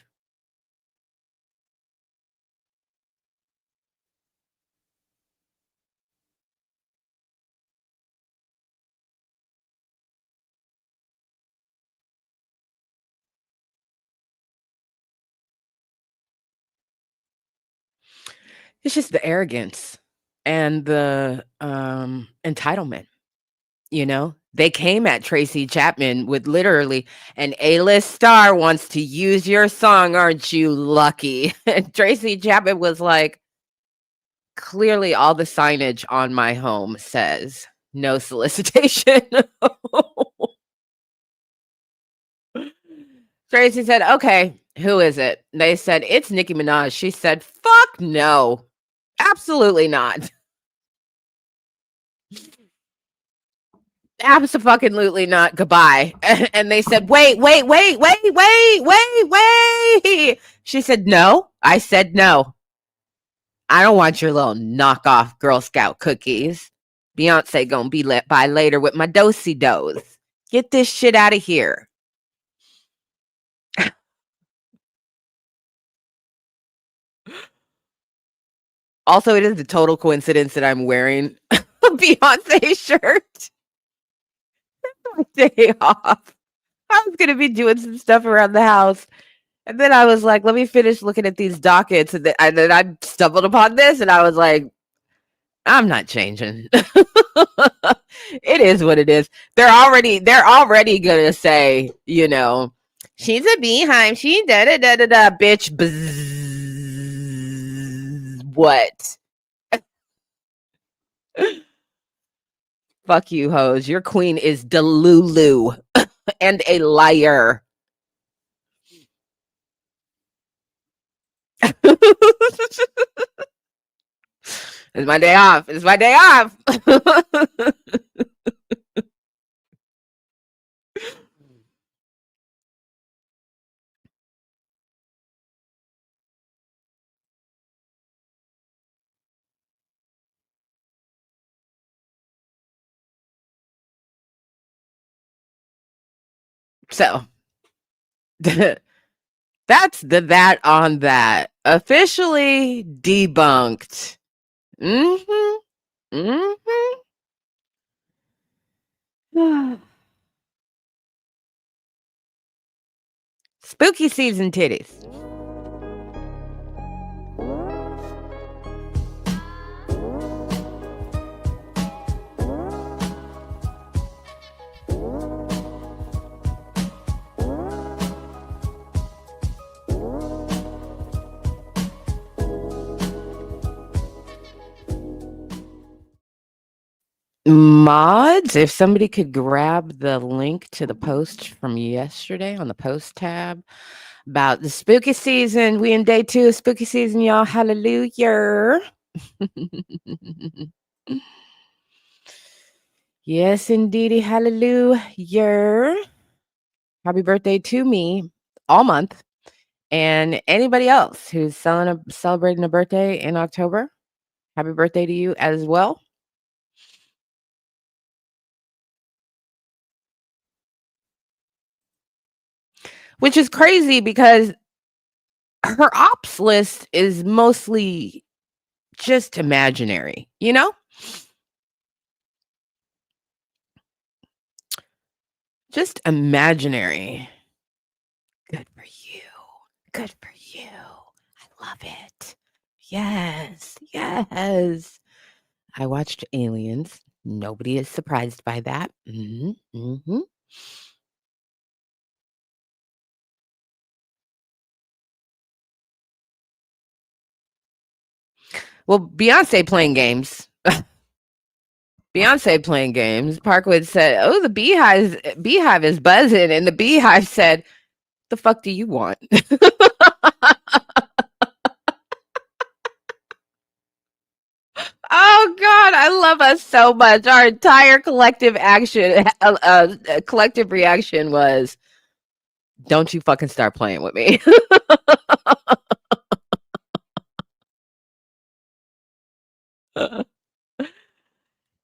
It's just the arrogance and the entitlement. You know, they came at Tracy Chapman with literally an A-list star wants to use your song. Aren't you lucky? And Tracy Chapman was like, clearly all the signage on my home says no solicitation. Tracy said, okay, who is it? They said, it's Nicki Minaj. She said, fuck no, absolutely not. Absolutely not. Goodbye. And they said, wait. She said, no. I said, no. I don't want your little knockoff Girl Scout cookies. Beyonce gonna be let by later with my dosey dos. Get this shit out of here. Also, it is a total coincidence that I'm wearing a Beyonce shirt. Day off. I was gonna be doing some stuff around the house. And then I was like, let me finish looking at these dockets. And then I stumbled upon this and I was like, I'm not changing. It is what it is. They're already gonna say, you know, she's a beehive. She da da da da da bitch. Bzzz, what? Fuck you, hoes. Your queen is Delulu and a liar. It's my day off. It's my day off. So that's that on that. Officially debunked. Mhm. Mhm. Spooky season titties. Mods, if somebody could grab the link to the post from yesterday on the post tab about the spooky season. We in day 2 of spooky season, y'all. Hallelujah. Yes, indeedy. Hallelujah. Happy birthday to me all month. And anybody else who's celebrating a birthday in October, happy birthday to you as well. Which is crazy because her ops list is mostly just imaginary, you know? Just imaginary. Good for you. Good for you. I love it. Yes. Yes. I watched Aliens. Nobody is surprised by that. Well, Beyonce playing games. Beyonce playing games. Parkwood said, "Oh, the beehive is buzzing," and the beehive said, "The fuck do you want?" Oh God, I love us so much. Our entire collective reaction was, "Don't you fucking start playing with me."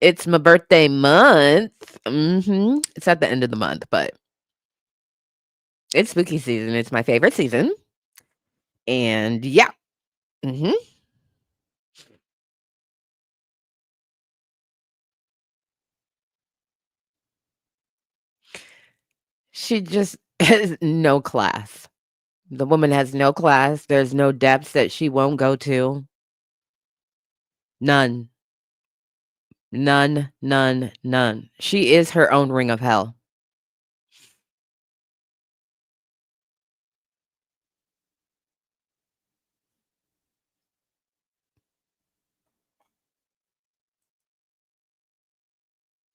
It's my birthday month. It's at the end of the month, but it's spooky season. It's my favorite season, and yeah. hmm She just has no class. The woman has no class. There's no depths that she won't go to. None. None, none, none. She is her own ring of hell.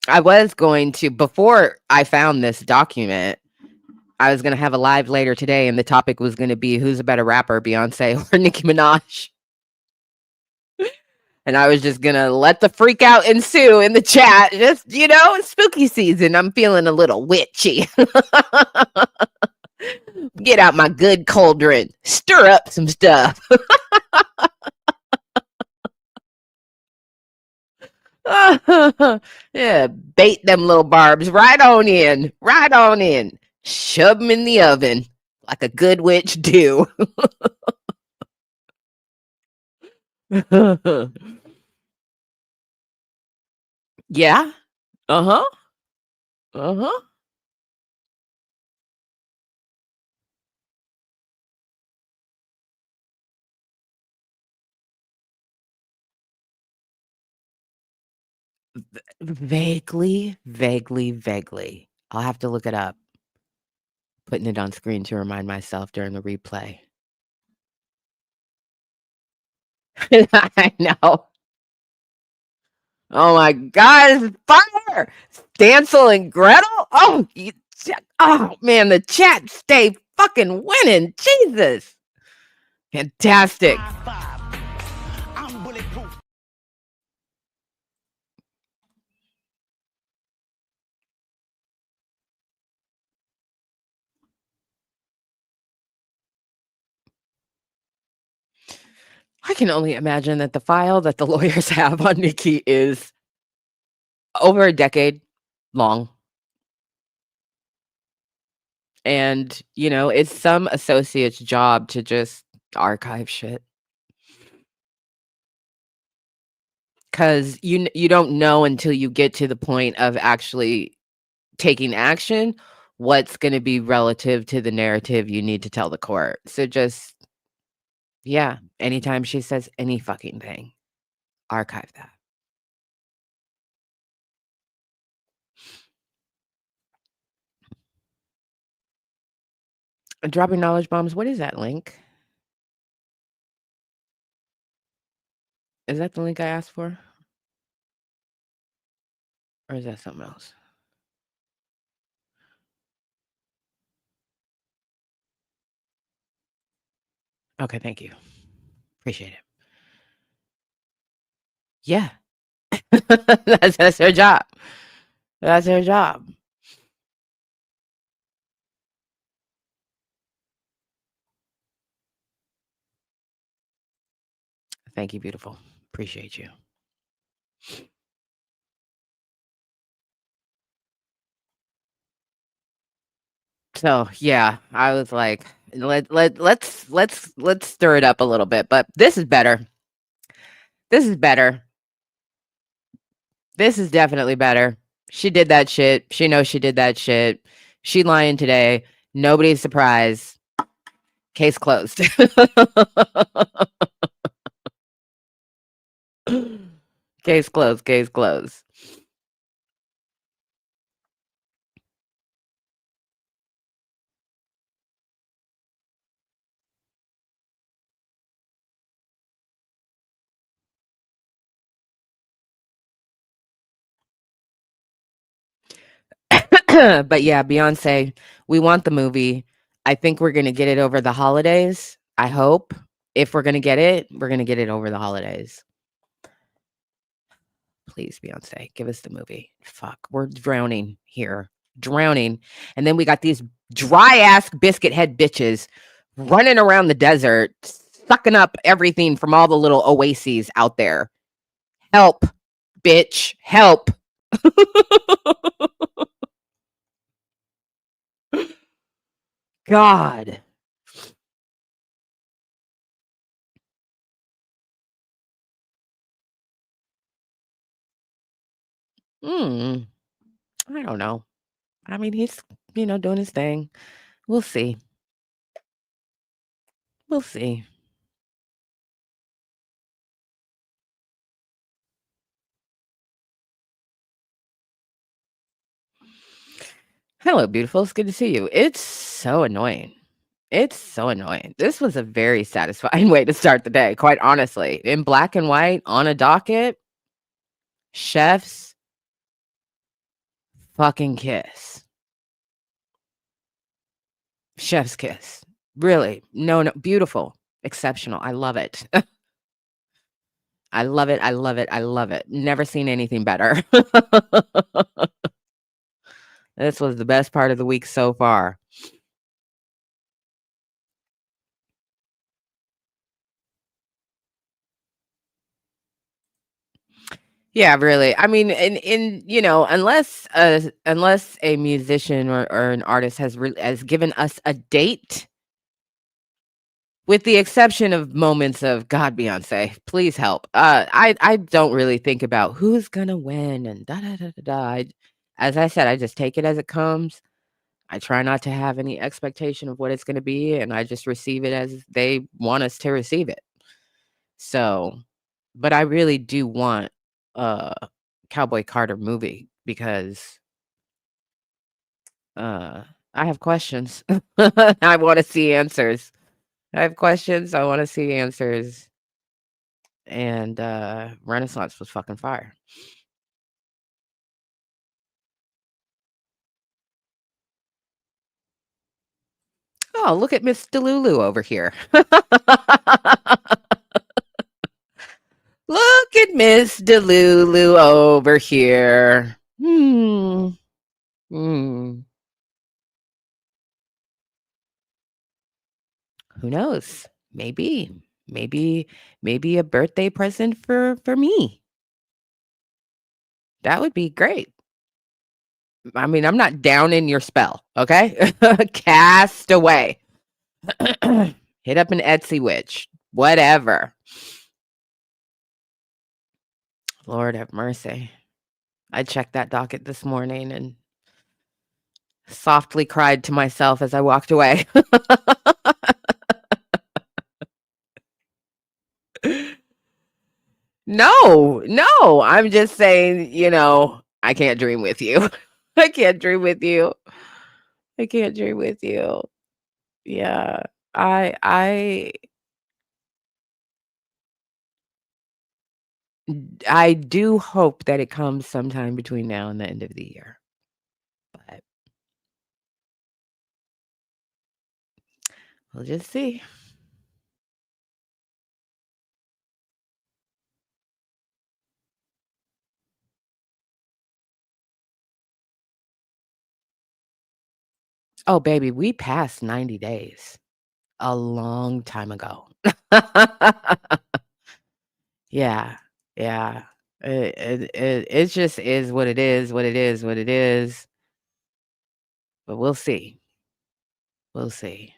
I was going to, before I found this document, I was going to have a live later today, and the topic was going to be who's a better rapper, Beyonce or Nicki Minaj. And I was just going to let the freak out ensue in the chat. Just, it's spooky season. I'm feeling a little witchy. Get out my good cauldron, stir up some stuff. Yeah, bait them little barbs right on in, right on in. Shove them in the oven like a good witch do. Yeah. Uh-huh. Uh-huh. Vaguely, vaguely, vaguely. I'll have to look it up. Putting it on screen to remind myself during the replay. I know. Oh my God, it's fire! Hansel and Gretel? Oh man, the chat stay fucking winning. Jesus. Fantastic. I can only imagine that the file that the lawyers have on Nicki is over a decade long. And, it's some associate's job to just archive shit, 'cause you don't know until you get to the point of actually taking action, what's gonna be relative to the narrative you need to tell the court. So just yeah, anytime she says any fucking thing, archive that. Dropping knowledge bombs, what is that link? Is that the link I asked for? Or is that something else? Okay, thank you. Appreciate it. Yeah. That's her job. That's her job. Thank you, beautiful. Appreciate you. So, yeah, I was like, let's stir it up a little bit, but this is better. This is better. This is definitely better. She did that shit. She knows she did that shit. She lying today. Nobody's surprised. Case closed. Case closed. Case closed. But yeah, Beyonce, we want the movie. I think we're gonna get it over the holidays. I hope. If we're gonna get it, we're gonna get it over the holidays. Please, Beyonce, give us the movie. Fuck, we're drowning here. Drowning. And then we got these dry ass biscuit head bitches running around the desert, sucking up everything from all the little oases out there. Help, bitch, help. God. Mm, I don't know. I mean, he's, doing his thing. We'll see. We'll see. Hello, beautiful. It's good to see you. It's so annoying. It's so annoying. This was a very satisfying way to start the day, quite honestly. In black and white on a docket, chef's fucking kiss. Chef's kiss. Really. No, no. Beautiful. Exceptional. I love it. I love it. I love it. I love it. Never seen anything better. This was the best part of the week so far. Yeah, really. I mean, unless a musician or an artist has given us a date, with the exception of moments of God, Beyonce, please help. I don't really think about who's gonna win and da da da da da. As I said, I just take it as it comes. I try not to have any expectation of what it's gonna be, and I just receive it as they want us to receive it. So, but I really do want a Cowboy Carter movie because uh I have questions. I want to see answers. I have questions. I want to see answers. And Renaissance was fucking fire. Oh, look at Miss Delulu over here. Look at Miss Delulu over here. Hmm. Who knows? Maybe. Maybe maybe a birthday present for me. That would be great. I mean, I'm not down in your spell, okay? Cast away. Hit up an Etsy witch, whatever. Lord have mercy. I checked that docket this morning and softly cried to myself as I walked away. No, no, I'm just saying, I can't dream with you. I can't dream with you. I can't dream with you. Yeah. I I do hope that it comes sometime between now and the end of the year. But we'll just see. Oh, baby, we passed 90 days a long time ago. Yeah, yeah. It just is what it is, what it is, what it is. But we'll see. We'll see.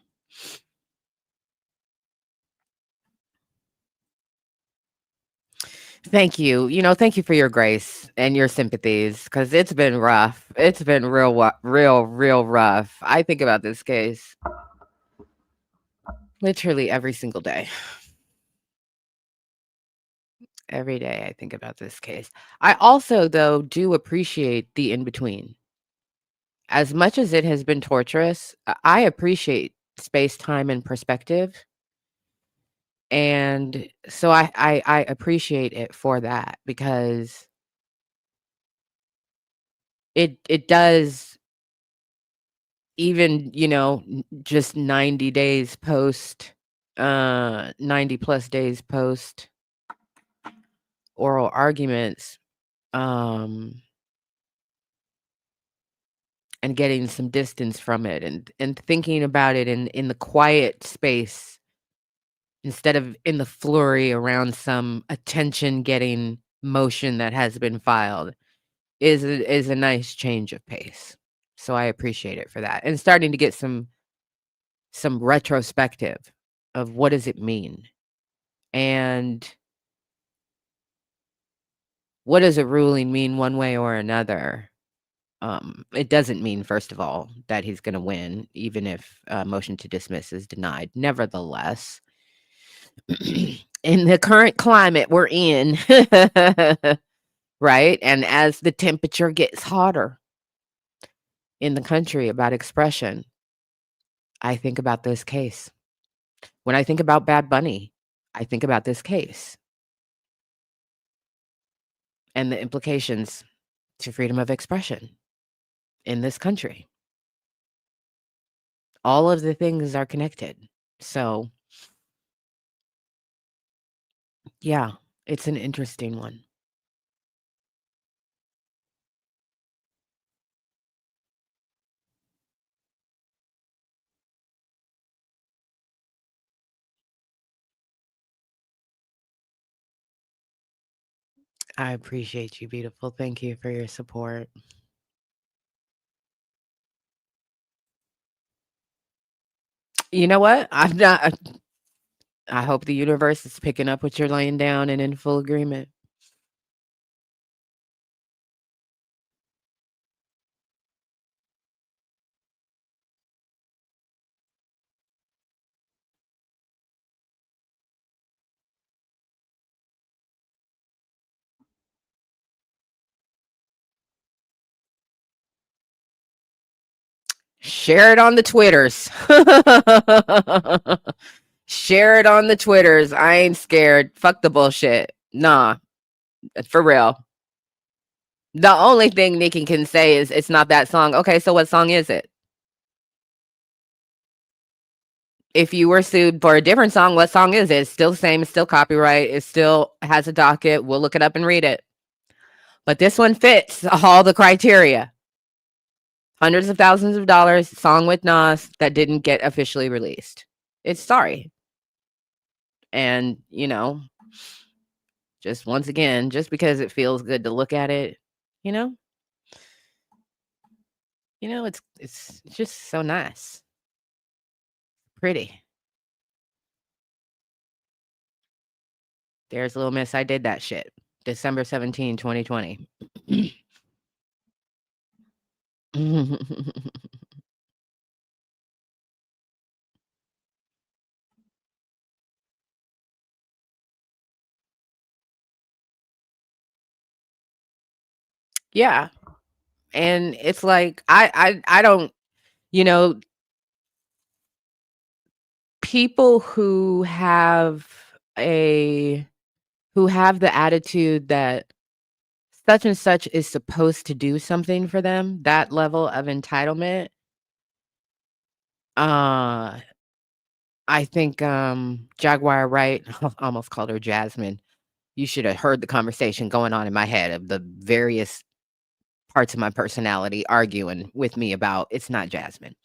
Thank you. Thank you for your grace and your sympathies because it's been rough. It's been real rough. I think about this case literally every single day. Every day I think about this case. I also, though, do appreciate the in between. As much as it has been torturous, I appreciate space, time, and perspective. And so I appreciate it for that because it does even, just 90 days post 90 plus days post oral arguments, um and getting some distance from it and thinking about it in the quiet space instead of in the flurry around some attention getting motion that has been filed is a nice change of pace. So I appreciate it for that. And starting to get some retrospective of what does it mean? And what does a ruling mean one way or another? It doesn't mean, first of all, that he's going to win, even if motion to dismiss is denied. Nevertheless, in the current climate we're in, right? And as the temperature gets hotter in the country about expression, I think about this case. When I think about Bad Bunny, I think about this case and the implications to freedom of expression in this country. All of the things are connected. So, yeah, it's an interesting one. I appreciate you, beautiful. Thank you for your support. You know what? I hope the universe is picking up what you're laying down and in full agreement. Share it on the Twitters. Share it on the Twitters. I ain't scared. Fuck the bullshit. Nah, for real. The only thing Nicki can say is it's not that song. Okay, so what song is it? If you were sued for a different song, what song is it? It's still the same. It's still copyright. It still has a docket. We'll look it up and read it. But this one fits all the criteria. Hundreds of thousands of dollars, song with Nas that didn't get officially released. It's sorry. And, just once again, just because it feels good to look at it, you know, It's just so nice. Pretty. There's Little Miss, I did that shit. December 17, 2020. Yeah, and it's like, I don't you know, people a who have the attitude that such and such is supposed to do something for them, that level of entitlement, uh, I think, Jaguar Wright almost called her Jasmine. You should have heard the conversation going on in my head of the various parts of my personality arguing with me about it's not Jasmine.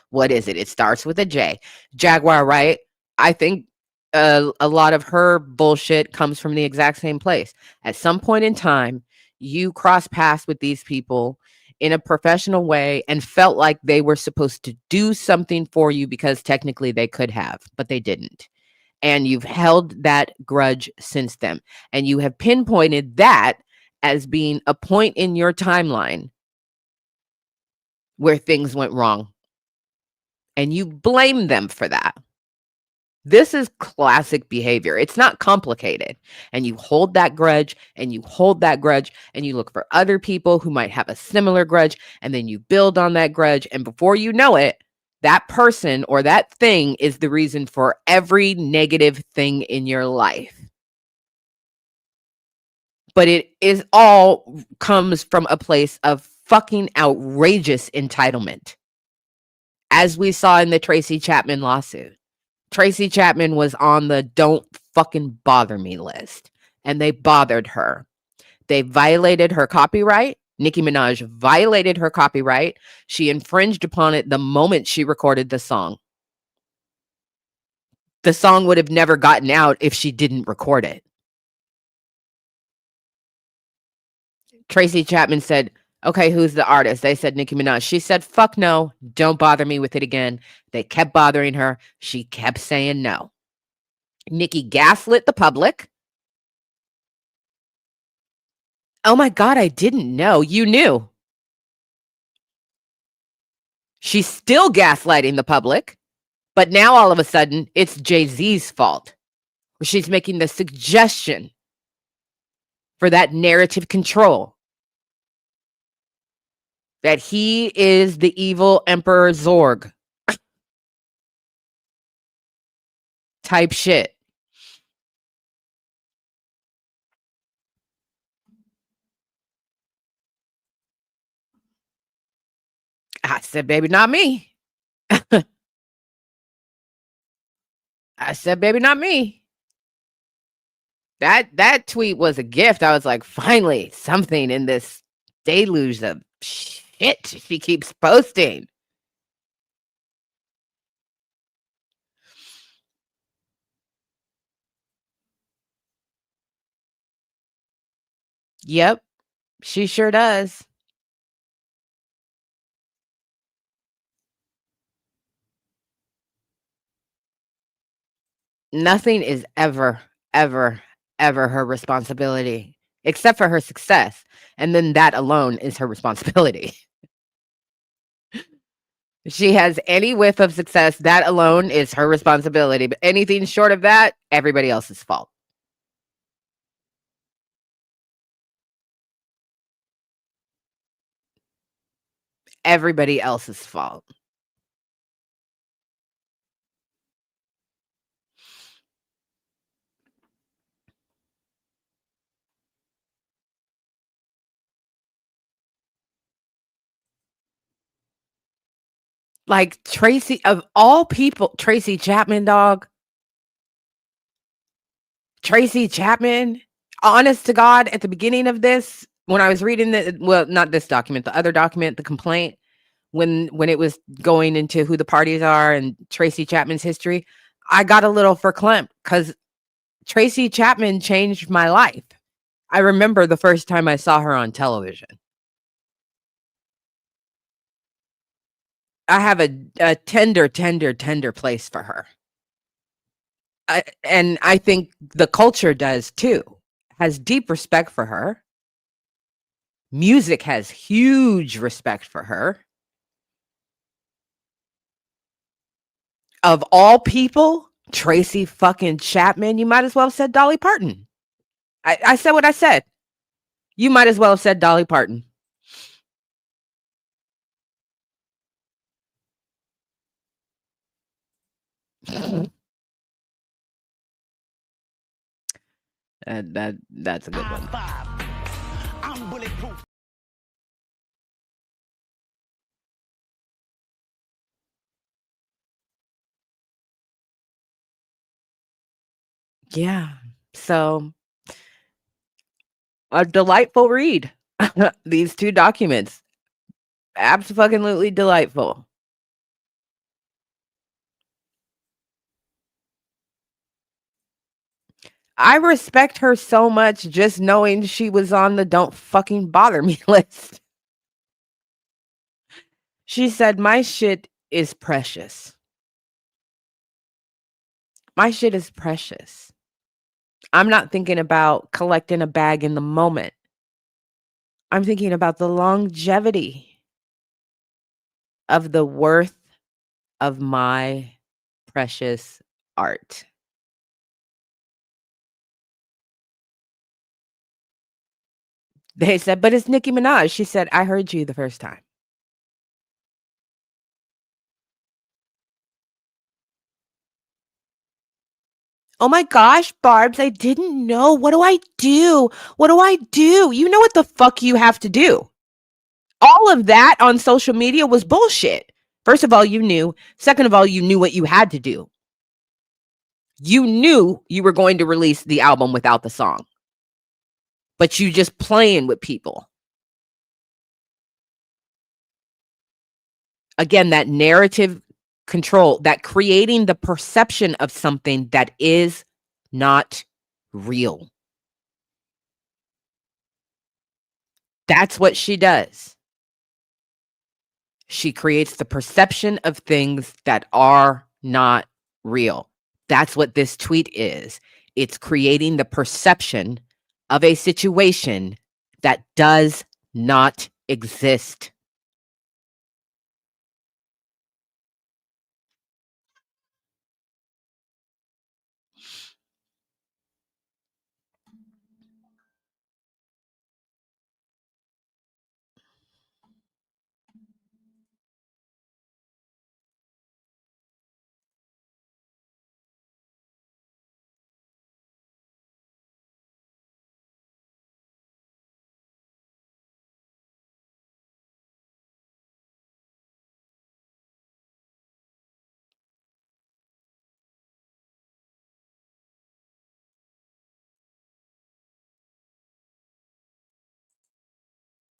What is it? It starts with a J. Jaguar, right? I think a lot of her bullshit comes from the exact same place. At some point in time, you cross paths with these people in a professional way and felt like they were supposed to do something for you because technically they could have, but they didn't. And you've held that grudge since then. And you have pinpointed that as being a point in your timeline where things went wrong. And you blame them for that. This is classic behavior. It's not complicated. And you hold that grudge and you hold that grudge and you look for other people who might have a similar grudge and then you build on that grudge. And before you know it, that person or that thing is the reason for every negative thing in your life. But it is all comes from a place of fucking outrageous entitlement. As we saw in the Tracy Chapman lawsuit. Tracy Chapman was on the don't fucking bother me list, and they bothered her. They violated her copyright. Nicki Minaj violated her copyright. She infringed upon it the moment she recorded the song. The song would have never gotten out if she didn't record it. Tracy Chapman said, okay, who's the artist? They said Nicki Minaj. She said, fuck no, don't bother me with it again. They kept bothering her. She kept saying no. Nicki gaslit the public. Oh my God, I didn't know. You knew. She's still gaslighting the public, but now all of a sudden it's Jay-Z's fault. She's making the suggestion for that narrative control that he is the evil Emperor Zorg type shit. I said, baby, not me. I said, baby, not me. That tweet was a gift. I was like, finally, something in this deluge of shit she keeps posting. Yep, she sure does. Nothing is ever, ever, ever her responsibility, except for her success. And then that alone is her responsibility. If she has any whiff of success, that alone is her responsibility. But anything short of that, everybody else's fault. Everybody else's fault. Like Tracy, of all people, Tracy Chapman, dog. Tracy Chapman, honest to God, at the beginning of this, when I was reading not this document, the other document, the complaint, when it was going into who the parties are and Tracy Chapman's history, I got a little verklempt because Tracy Chapman changed my life. I remember the first time I saw her on television. I have a tender, tender, tender place for her. And I think the culture does too. Has deep respect for her. Music has huge respect for her. Of all people, Tracy fucking Chapman, you might as well have said Dolly Parton. I said what I said. You might as well have said Dolly Parton. That's a good one. I'm bulletproof. Yeah. So a delightful read. These two documents. Absolutely delightful. I respect her so much just knowing she was on the don't fucking bother me list. She said, my shit is precious. My shit is precious. I'm not thinking about collecting a bag in the moment. I'm thinking about the longevity of the worth of my precious art. They said, but it's Nicki Minaj. She said, I heard you the first time. Oh my gosh, Barbz, I didn't know. What do I do? What do I do? You know what the fuck you have to do. All of that on social media was bullshit. First of all, you knew. Second of all, you knew what you had to do. You knew you were going to release the album without the song, but you just playing with people. Again, that narrative control, that creating the perception of something that is not real. That's what she does. She creates the perception of things that are not real. That's what this tweet is. It's creating the perception of a situation that does not exist.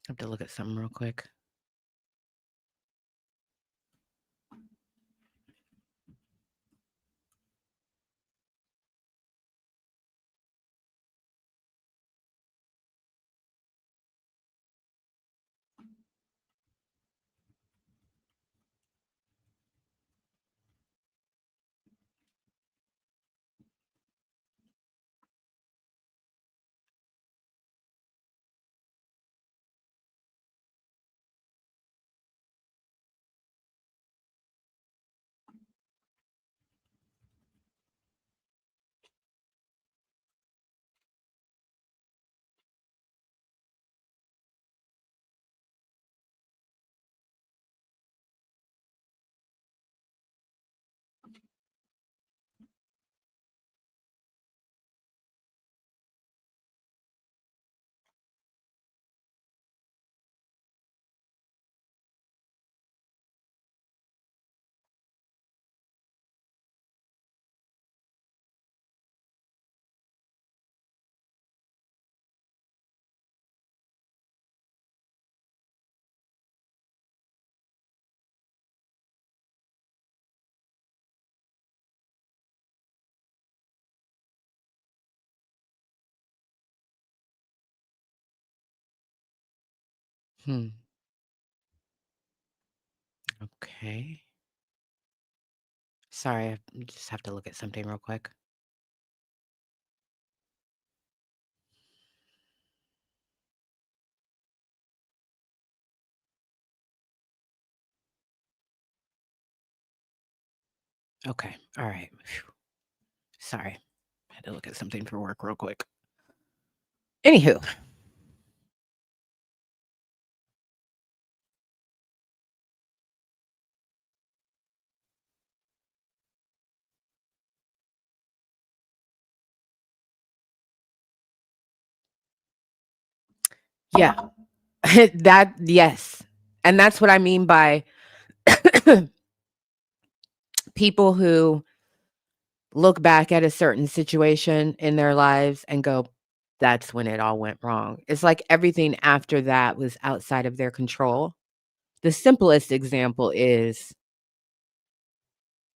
I have to look at something real quick. Hmm. Okay. Sorry, I just have to look at something real quick. Okay. All right. Phew. Sorry. I had to look at something for work real quick. Anywho, yeah. That yes. And that's what I mean by people who look back at a certain situation in their lives and go, that's when it all went wrong. It's like everything after that was outside of their control. The simplest example is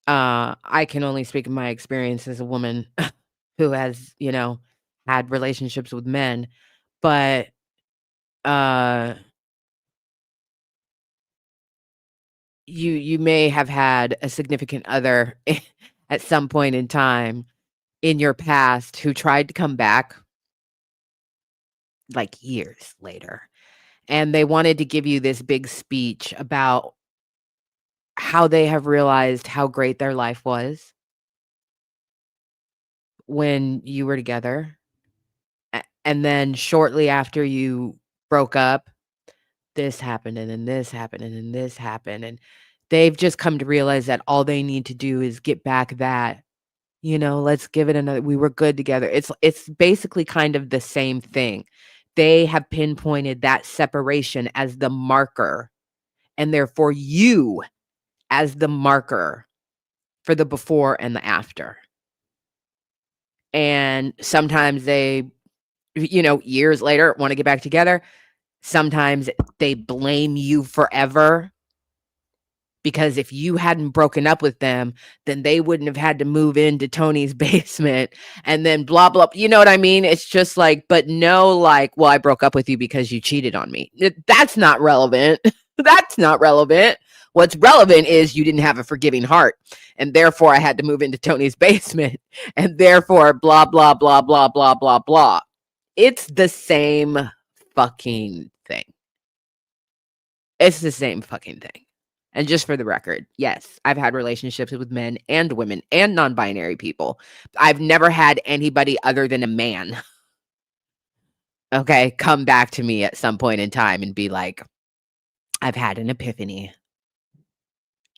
I can only speak of my experience as a woman who has, had relationships with men, but uh you may have had a significant other at some point in time in your past who tried to come back like years later, and they wanted to give you this big speech about how they have realized how great their life was when you were together, and then shortly after you broke up, this happened, and then this happened, and then this happened, and they've just come to realize that all they need to do is get back that, let's give it another we were good together. It's basically kind of the same thing. They have pinpointed that separation as the marker, and therefore you as the marker for the before and the after. And sometimes they, years later wanna get back together. Sometimes they blame you forever, because if you hadn't broken up with them, then they wouldn't have had to move into Tony's basement and then blah, blah. You know what I mean? It's just like, but no, like, well, I broke up with you because you cheated on me. That's not relevant. That's not relevant. What's relevant is you didn't have a forgiving heart. And therefore, I had to move into Tony's basement. And therefore, blah, blah, blah, blah, blah, blah, blah. It's the same fucking thing. It's the same fucking thing. And just for the record, yes, I've had relationships with men and women and non-binary people. I've never had anybody other than a man, okay, come back to me at some point in time and be like, I've had an epiphany.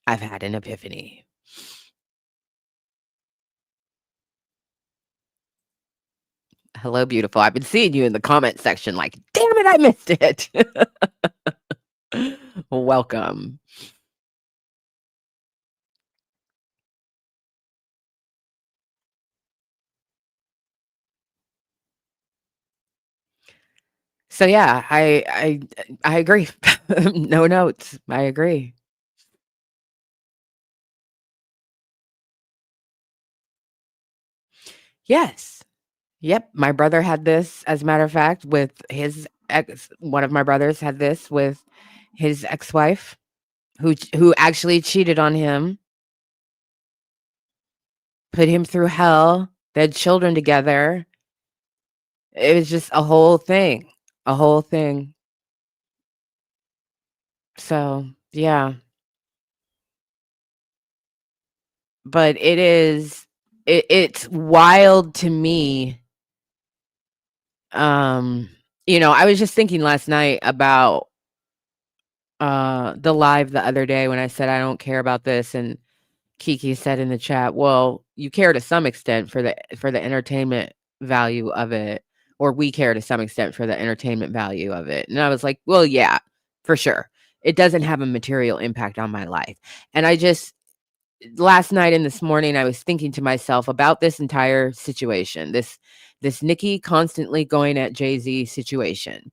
I've had an epiphany. Hello, beautiful. I've been seeing you in the comment section like, damn it, I missed it. Welcome. So yeah, I agree. No notes. I agree. Yes. Yep, my brother had this, as a matter of fact, with his ex. One of my brothers had this with his ex-wife, who actually cheated on him, put him through hell. They had children together. It was just a whole thing, a whole thing. So, yeah, but it's wild to me. Um, I was just thinking last night about the live the other day when I said I don't care about this, and Kiki said in the chat, "Well, you care to some extent for the entertainment value of it, or we care to some extent for the entertainment value of it." And I was like, "Well, yeah, for sure. It doesn't have a material impact on my life." And I just last night and this morning I was thinking to myself about this entire situation. This Nicki constantly going at Jay-Z situation,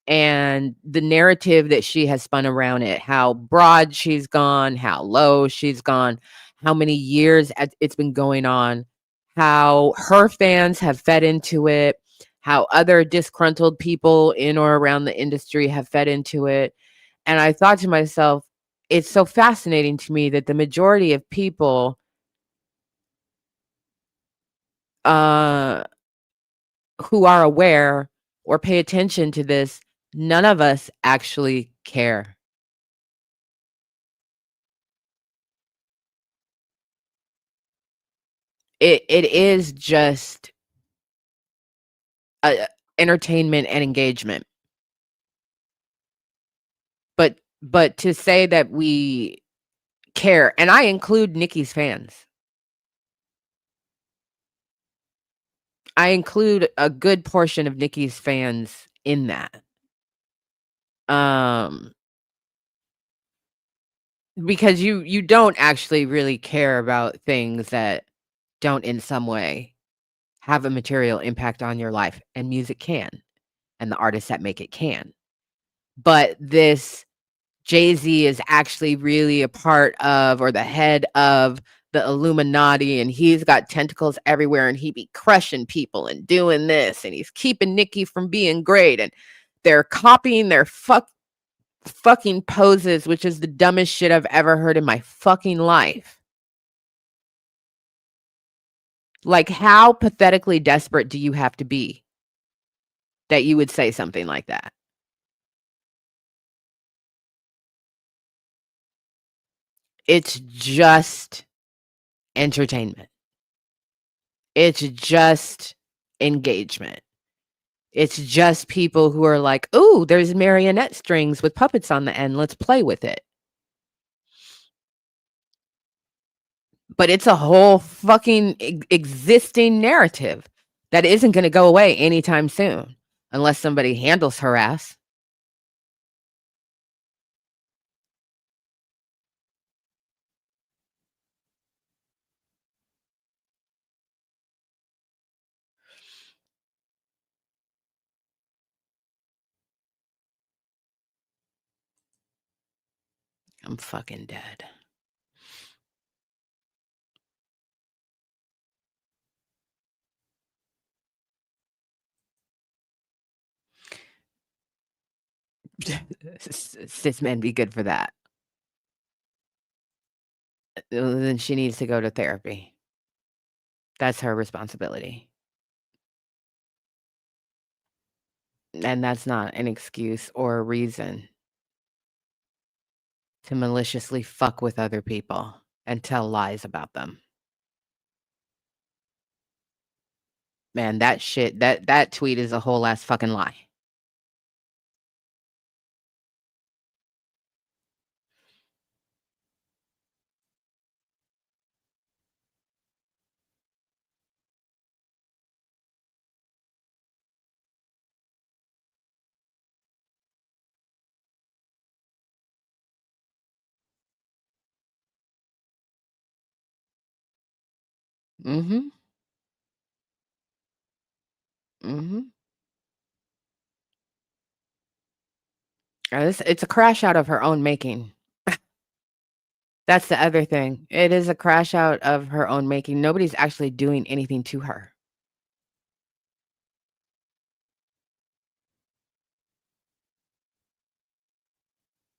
and the narrative that she has spun around it, how broad she's gone, how low she's gone, how many years it's been going on, how her fans have fed into it, how other disgruntled people in or around the industry have fed into it. And I thought to myself, it's so fascinating to me that the majority of people uh who are aware or pay attention to this, none of us actually care. It is just uh, entertainment and engagement. But to say that we care, and I include Nicki's fans. I include a good portion of Nicki's fans in that. Um, because you don't actually really care about things that don't in some way have a material impact on your life, and music can, and the artists that make it can. But this Jay-Z is actually really a part of or the head of the Illuminati, and he's got tentacles everywhere, and he be crushing people and doing this, and he's keeping Nicki from being great, and they're copying their fucking poses, which is the dumbest shit I've ever heard in my fucking life. Like, how pathetically desperate do you have to be that you would say something like that? It's just entertainment. It's just engagement. It's just people who are like, "Ooh, there's marionette strings with puppets on the end. Let's play with it." But it's a whole fucking existing narrative that isn't gonna go away anytime soon unless somebody handles her ass. I'm fucking dead. Cis men be good for that. Then she needs to go to therapy. That's her responsibility. And that's not an excuse or a reason to maliciously fuck with other people and tell lies about them. Man, that shit, that tweet is a whole ass fucking lie. Mhm. Mhm. It's a crash out of her own making. That's the other thing. It is a crash out of her own making. Nobody's actually doing anything to her.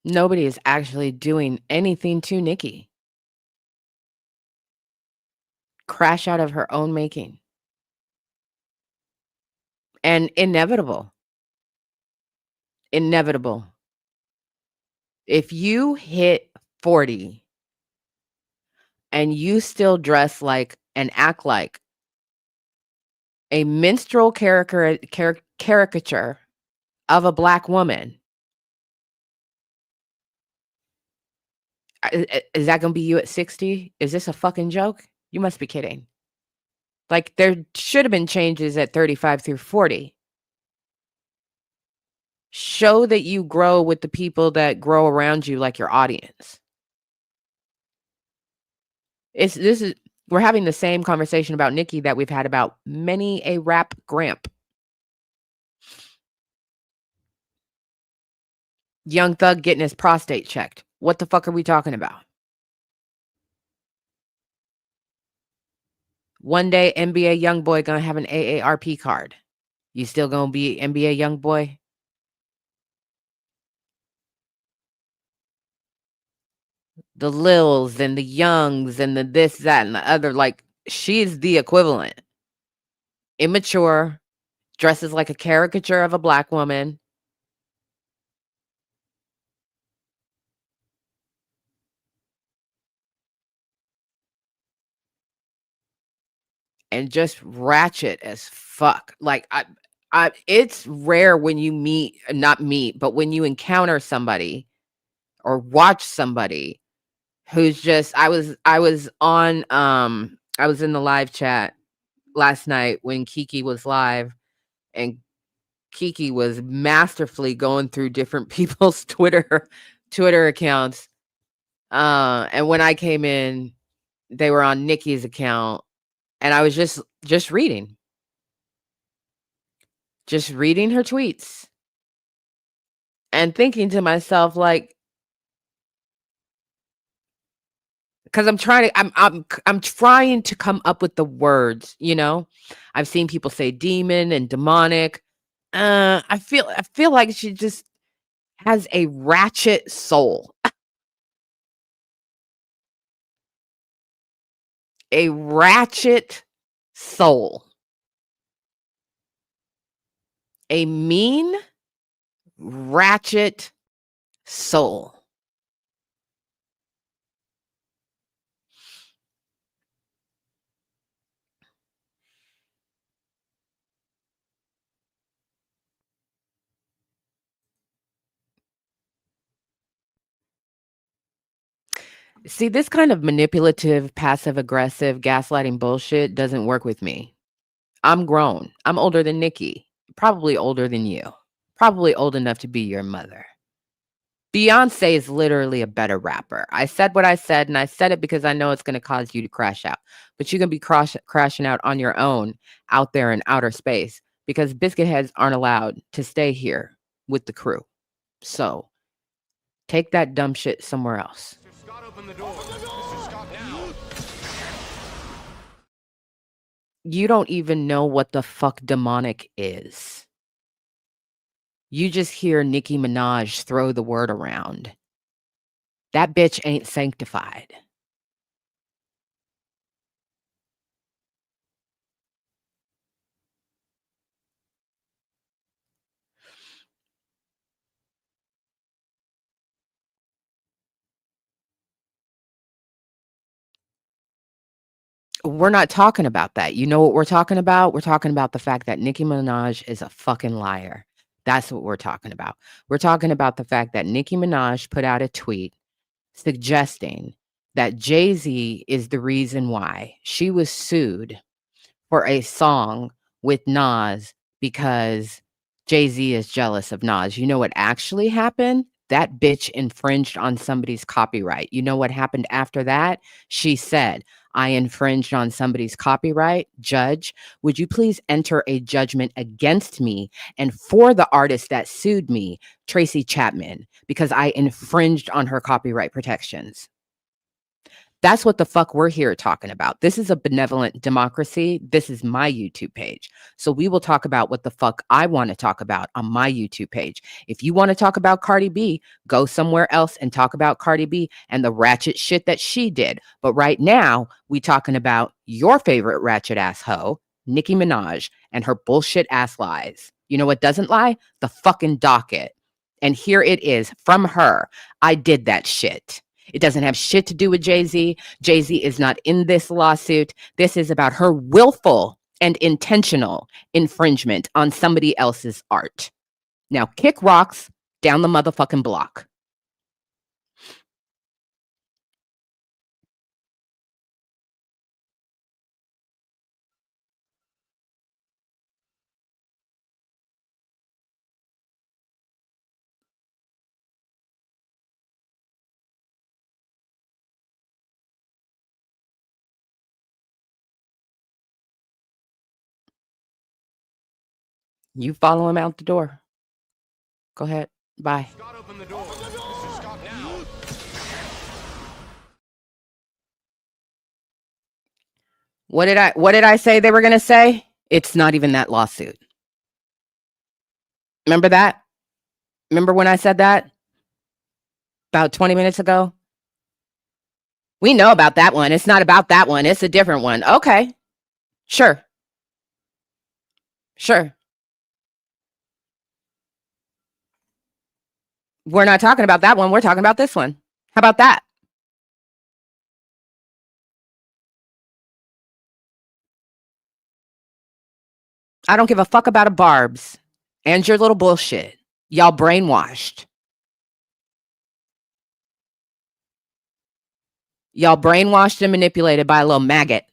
Nobody is actually doing anything to Nicki. Crash out of her own making. And inevitable. Inevitable. If you hit 40 and you still dress like and act like a minstrel caricature of a black woman, is that gonna be you at 60? Is this a fucking joke? You must be kidding. Like, there should have been changes at 35 through 40. Show that you grow with the people that grow around you like your audience. This is we're having the same conversation about Nicki that we've had about many a rap gramp. Young Thug getting his prostate checked. What the fuck are we talking about? One day, NBA YoungBoy gonna have an AARP card. You still gonna be NBA YoungBoy? The Lils and the Youngs and the this, that, and the other. Like, she's the equivalent. Immature, dresses like a caricature of a black woman. And just ratchet as fuck. Like, it's rare when you meet, not meet, but when you encounter somebody or watch somebody who's just, I was in the live chat last night when Kiki was live, and Kiki was masterfully going through different people's Twitter accounts. And when I came in, they were on Nicki's account, and I was just reading her tweets and thinking to myself, like, because I'm trying to come up with the words, you know. I've seen people say demon and demonic. I feel like she just has a ratchet soul. A ratchet soul. A mean, ratchet soul. See, this kind of manipulative, passive aggressive, gaslighting bullshit doesn't work with me. I'm grown. I'm older than Nicki, probably older than you, probably old enough to be your mother. Beyonce is literally a better rapper. I said what I said, and I said it because I know it's going to cause you to crash out. But you're going to be crashing out on your own out there in outer space, because biscuit heads aren't allowed to stay here with the crew. So take that dumb shit somewhere else. Mr. Scott, open the door. Mr. Scott, now. You don't even know what the fuck demonic is. You just hear Nicki Minaj throw the word around. That bitch ain't sanctified. We're not talking about that. You know what we're talking about? We're talking about the fact that Nicki Minaj is a fucking liar. That's what we're talking about. We're talking about the fact that Nicki Minaj put out a tweet suggesting that Jay-Z is the reason why she was sued for a song with Nas because Jay-Z is jealous of Nas. You know what actually happened? That bitch infringed on somebody's copyright. You know what happened after that? She said, I infringed on somebody's copyright. Judge, would you please enter a judgment against me and for the artist that sued me, Tracy Chapman, because I infringed on her copyright protections. That's what the fuck we're here talking about. This is a benevolent democracy. This is my YouTube page. So we will talk about what the fuck I want to talk about on my YouTube page. If you want to talk about Cardi B, go somewhere else and talk about Cardi B and the ratchet shit that she did. But right now, we talking about your favorite ratchet ass hoe, Nicki Minaj, and her bullshit ass lies. You know what doesn't lie? The fucking docket. And here it is from her. I did that shit. It doesn't have shit to do with Jay-Z. Jay-Z is not in this lawsuit. This is about her willful and intentional infringement on somebody else's art. Now kick rocks down the motherfucking block. You follow him out the door. Go ahead. Bye. Scott, open the door. Mr. Scott, now. What did I say they were going to say? It's not even that lawsuit. Remember that? Remember when I said that about 20 minutes ago? We know about that one. It's not about that one. It's a different one. Okay. Sure. Sure. We're not talking about that one. We're talking about this one. How about that? I don't give a fuck about a Barbz and your little bullshit. Y'all brainwashed. Y'all brainwashed and manipulated by a little maggot.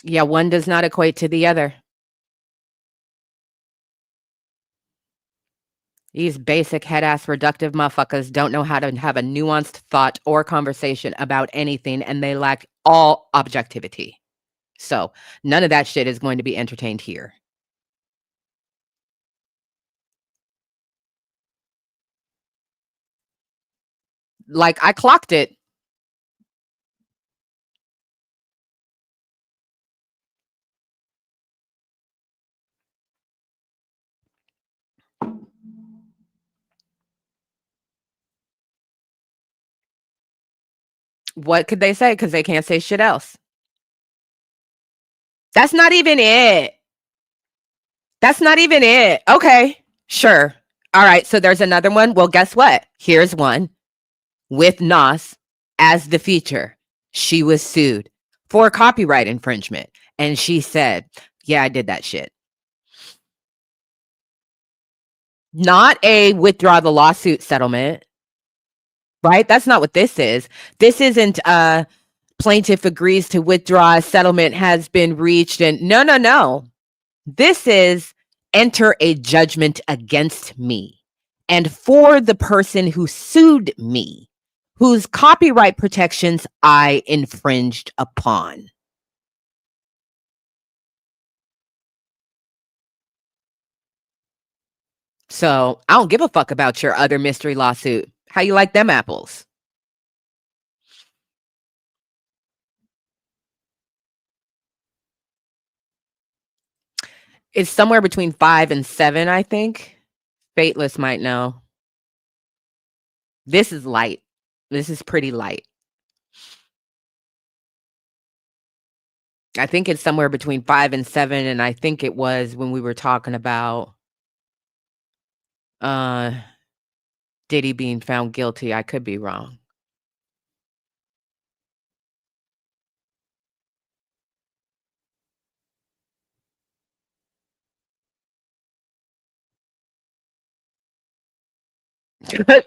Yeah, one does not equate to the other. These basic head ass reductive motherfuckers don't know how to have a nuanced thought or conversation about anything, and they lack all objectivity. So none of that shit is going to be entertained here. Like, I clocked it. What could they say? Because they can't say shit else. That's not even it. That's not even it. Okay, sure. All right, so there's another one. Well, guess what? Here's one with Nas as the feature. She was sued for copyright infringement. And she said, yeah, I did that shit. Not a withdraw the lawsuit settlement, right? That's not what this is. This isn't plaintiff agrees to withdraw, settlement has been reached. And no. This is enter a judgment against me and for the person who sued me, whose copyright protections I infringed upon. So I don't give a fuck about your other mystery lawsuit. How you like them apples? It's somewhere between 5 and 7, I think. Fateless might know. This is light. This is pretty light. I think it's somewhere between 5 and 7, and I think it was when we were talking about Diddy being found guilty. I could be wrong.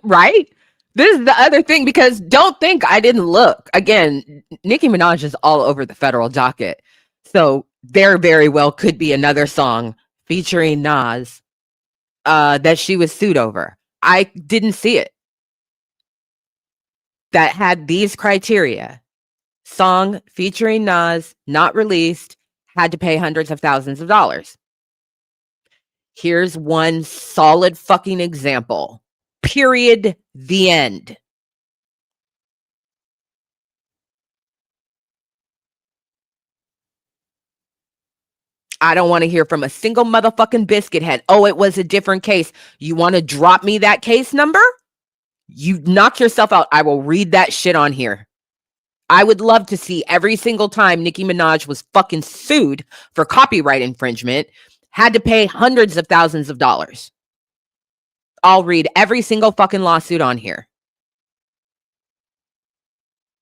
Right? This is the other thing, because don't think I didn't look. Again, Nicki Minaj is all over the federal docket. So there very well could be another song featuring Nas that she was sued over. I didn't see it. That had these criteria. Song featuring Nas, not released, had to pay hundreds of thousands of dollars. Here's one solid fucking example. Period. The end. I don't want to hear from a single motherfucking biscuit head. Oh, it was a different case. You want to drop me that case number? You knock yourself out. I will read that shit on here. I would love to see every single time Nicki Minaj was fucking sued for copyright infringement, had to pay hundreds of thousands of dollars. I'll read every single fucking lawsuit on here.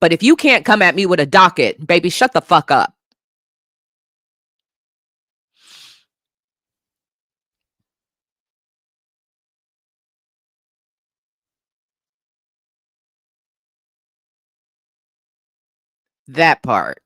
But if you can't come at me with a docket, baby, shut the fuck up. That part.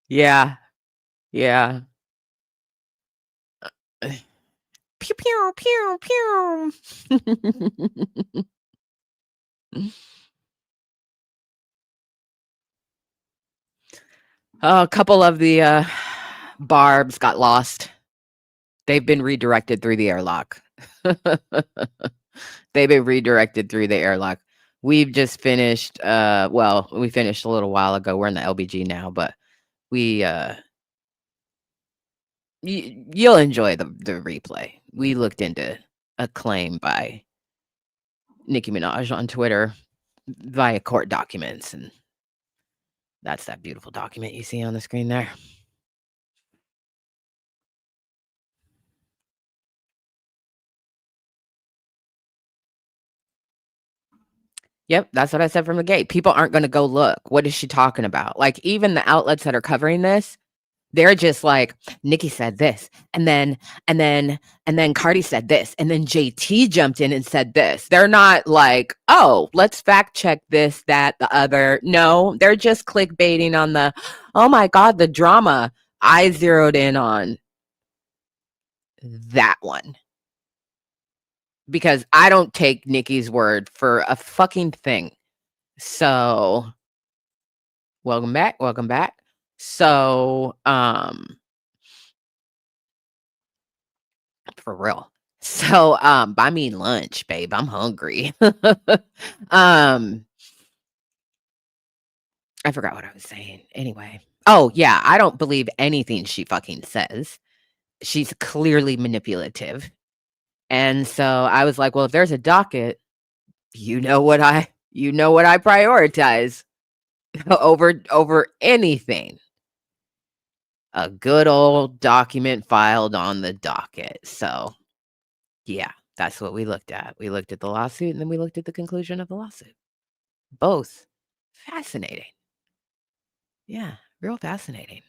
Yeah, yeah. Pew, pew, pew, pew. Oh, a couple of the, barbs got lost. They've been redirected through the airlock. They've been redirected through the airlock. We've just finished, well, we finished a little while ago. We're in the LBG now, but we, you'll enjoy the replay. We looked into a claim by Nicki Minaj on Twitter via court documents, and that's that beautiful document you see on the screen there. Yep, that's what I said from the gate. People aren't gonna go look. What is she talking about? Like, even the outlets that are covering this, they're just like, "Nicki said this, and then and then Cardi said this, and then JT jumped in and said this." They're not like, "Oh, let's fact check this, that, the other." No, they're just clickbaiting on the, "Oh my god, the drama." I zeroed in on that one because I don't take Nicki's word for a fucking thing. So, welcome back, welcome back. So, for real. So, buy me lunch, babe. I'm hungry. um, I forgot what I was saying. Anyway. Oh, yeah, I don't believe anything she fucking says. She's clearly manipulative. And so I was like, well, if there's a docket, you know what I prioritize over anything. A good old document filed on the docket. So, yeah, that's what we looked at. We looked at the lawsuit and then we looked at the conclusion of the lawsuit. Both fascinating. Yeah, real fascinating.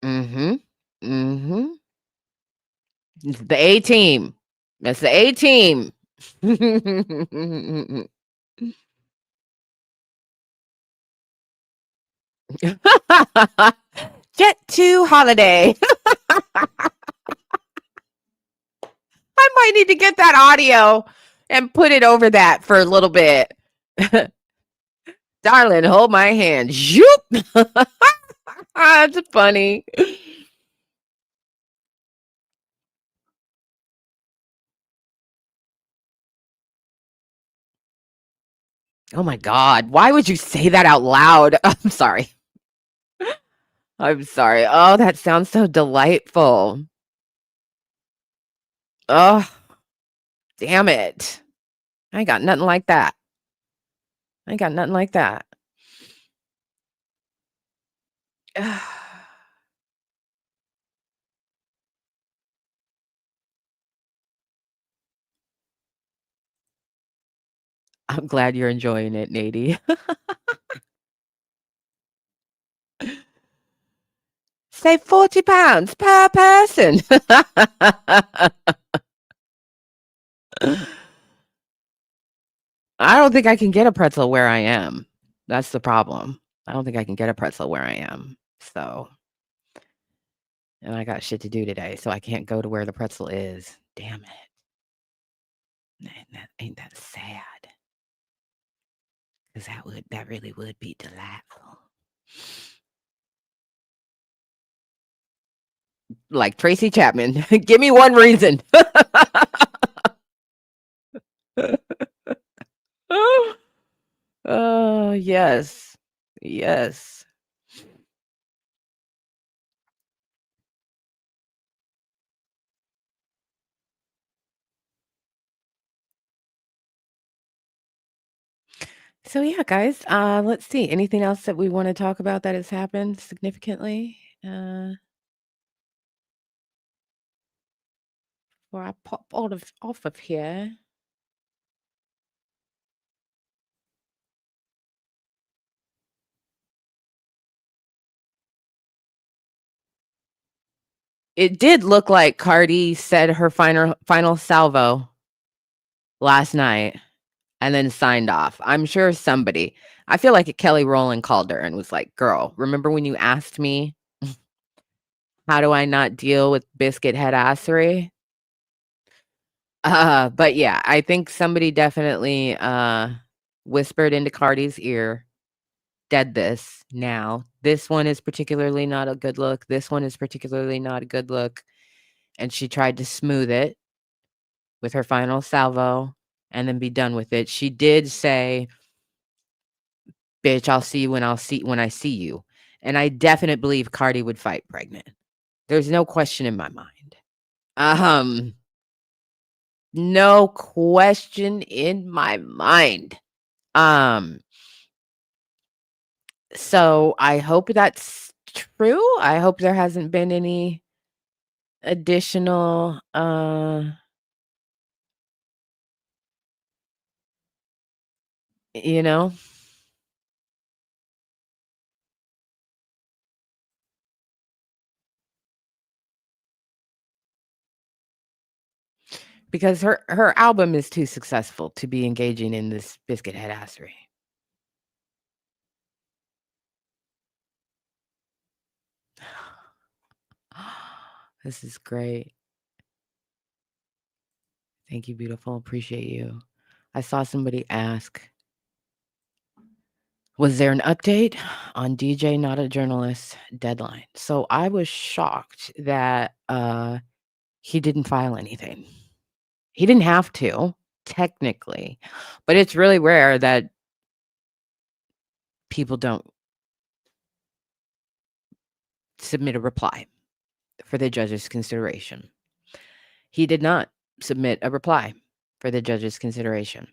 Mhm. Mhm. It's the A team. That's the A team. Jet to holiday. I might need to get that audio and put it over that for a little bit. Darling, hold my hand. Zoop. That's funny. Oh my god, why would you say that out loud? I'm sorry. I'm sorry. Oh, that sounds so delightful. Oh, damn it. I ain't got nothing like that. I ain't got nothing like that. I'm glad you're enjoying it, Nady. Say £40 per person. I don't think I can get a pretzel where I am. That's the problem. I don't think I can get a pretzel where I am. So, and I got shit to do today, so I can't go to where the pretzel is. Damn it. Ain't that sad? Because that really would be delightful. Like Tracy Chapman. Give me one reason. Oh, yes. Yes. So yeah, guys, let's see. Anything else that we want to talk about that has happened significantly? Before I pop off of here. It did look like Cardi said her final salvo last night and then signed off. I'm sure somebody. I feel like Kelly Rowland called her and was like, "Girl, remember when you asked me how do I not deal with biscuit head assery?" But yeah, I think somebody definitely whispered into Cardi's ear, "Dead this now. This one is particularly not a good look. This one is particularly not a good look." And she tried to smooth it with her final salvo and then be done with it. She did say, "Bitch, I'll see you when I see you." And I definitely believe Cardi would fight pregnant. There's no question in my mind. Um, no question in my mind. Um, so I hope that's true. I hope there hasn't been any additional you know, because her album is too successful to be engaging in this biscuit head assery. This is great. Thank you, beautiful. Appreciate you. I saw somebody ask, was there an update on DJ Not a Journalist deadline? So I was shocked that he didn't file anything. He didn't have to, technically, but it's really rare that people don't submit a reply for the judge's consideration. He did not submit a reply for the judge's consideration.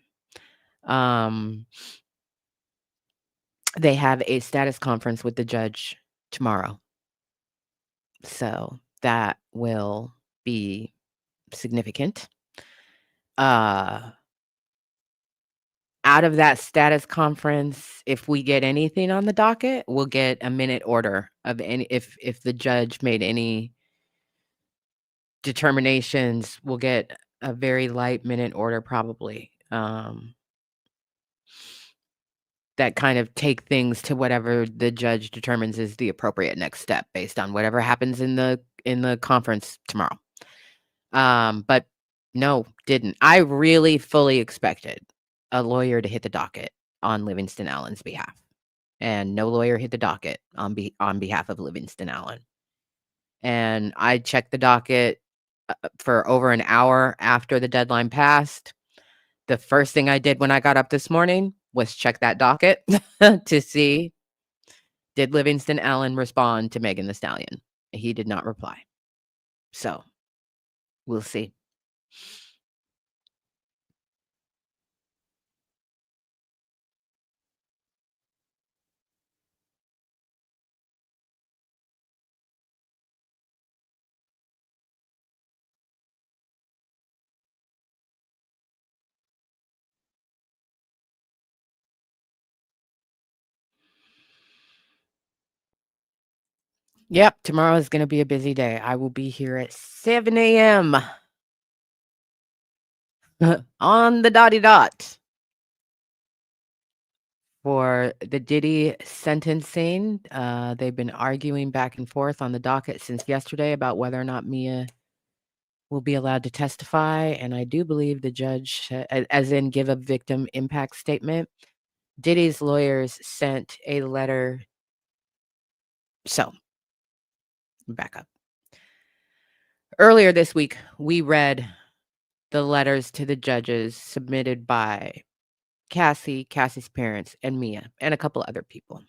They have a status conference with the judge tomorrow. So that will be significant. Out of that status conference, if we get anything on the docket, we'll get a minute order of any if the judge made any determinations, we'll get a very light minute order probably. That kind of take things to whatever the judge determines is the appropriate next step based on whatever happens in the conference tomorrow. But no, didn't. I really fully expected a lawyer to hit the docket on Livingston Allen's behalf, and no lawyer hit the docket on behalf of Livingston Allen. And I checked the docket for over an hour after the deadline passed. The first thing I did when I got up this morning was check that docket to see, did Livingston Allen respond to Megan Thee Stallion? He did not reply. So we'll see. Yep, tomorrow is gonna be a busy day. I will be here at 7 AM on the dotty dot for the Diddy sentencing. They've been arguing back and forth on the docket since yesterday about whether or not Mia will be allowed to testify, and I do believe the judge, as in give a victim impact statement. Diddy's lawyers sent a letter. So, back up. Earlier this week, we read the letters to the judges submitted by Cassie's parents, and Mia, and a couple other people.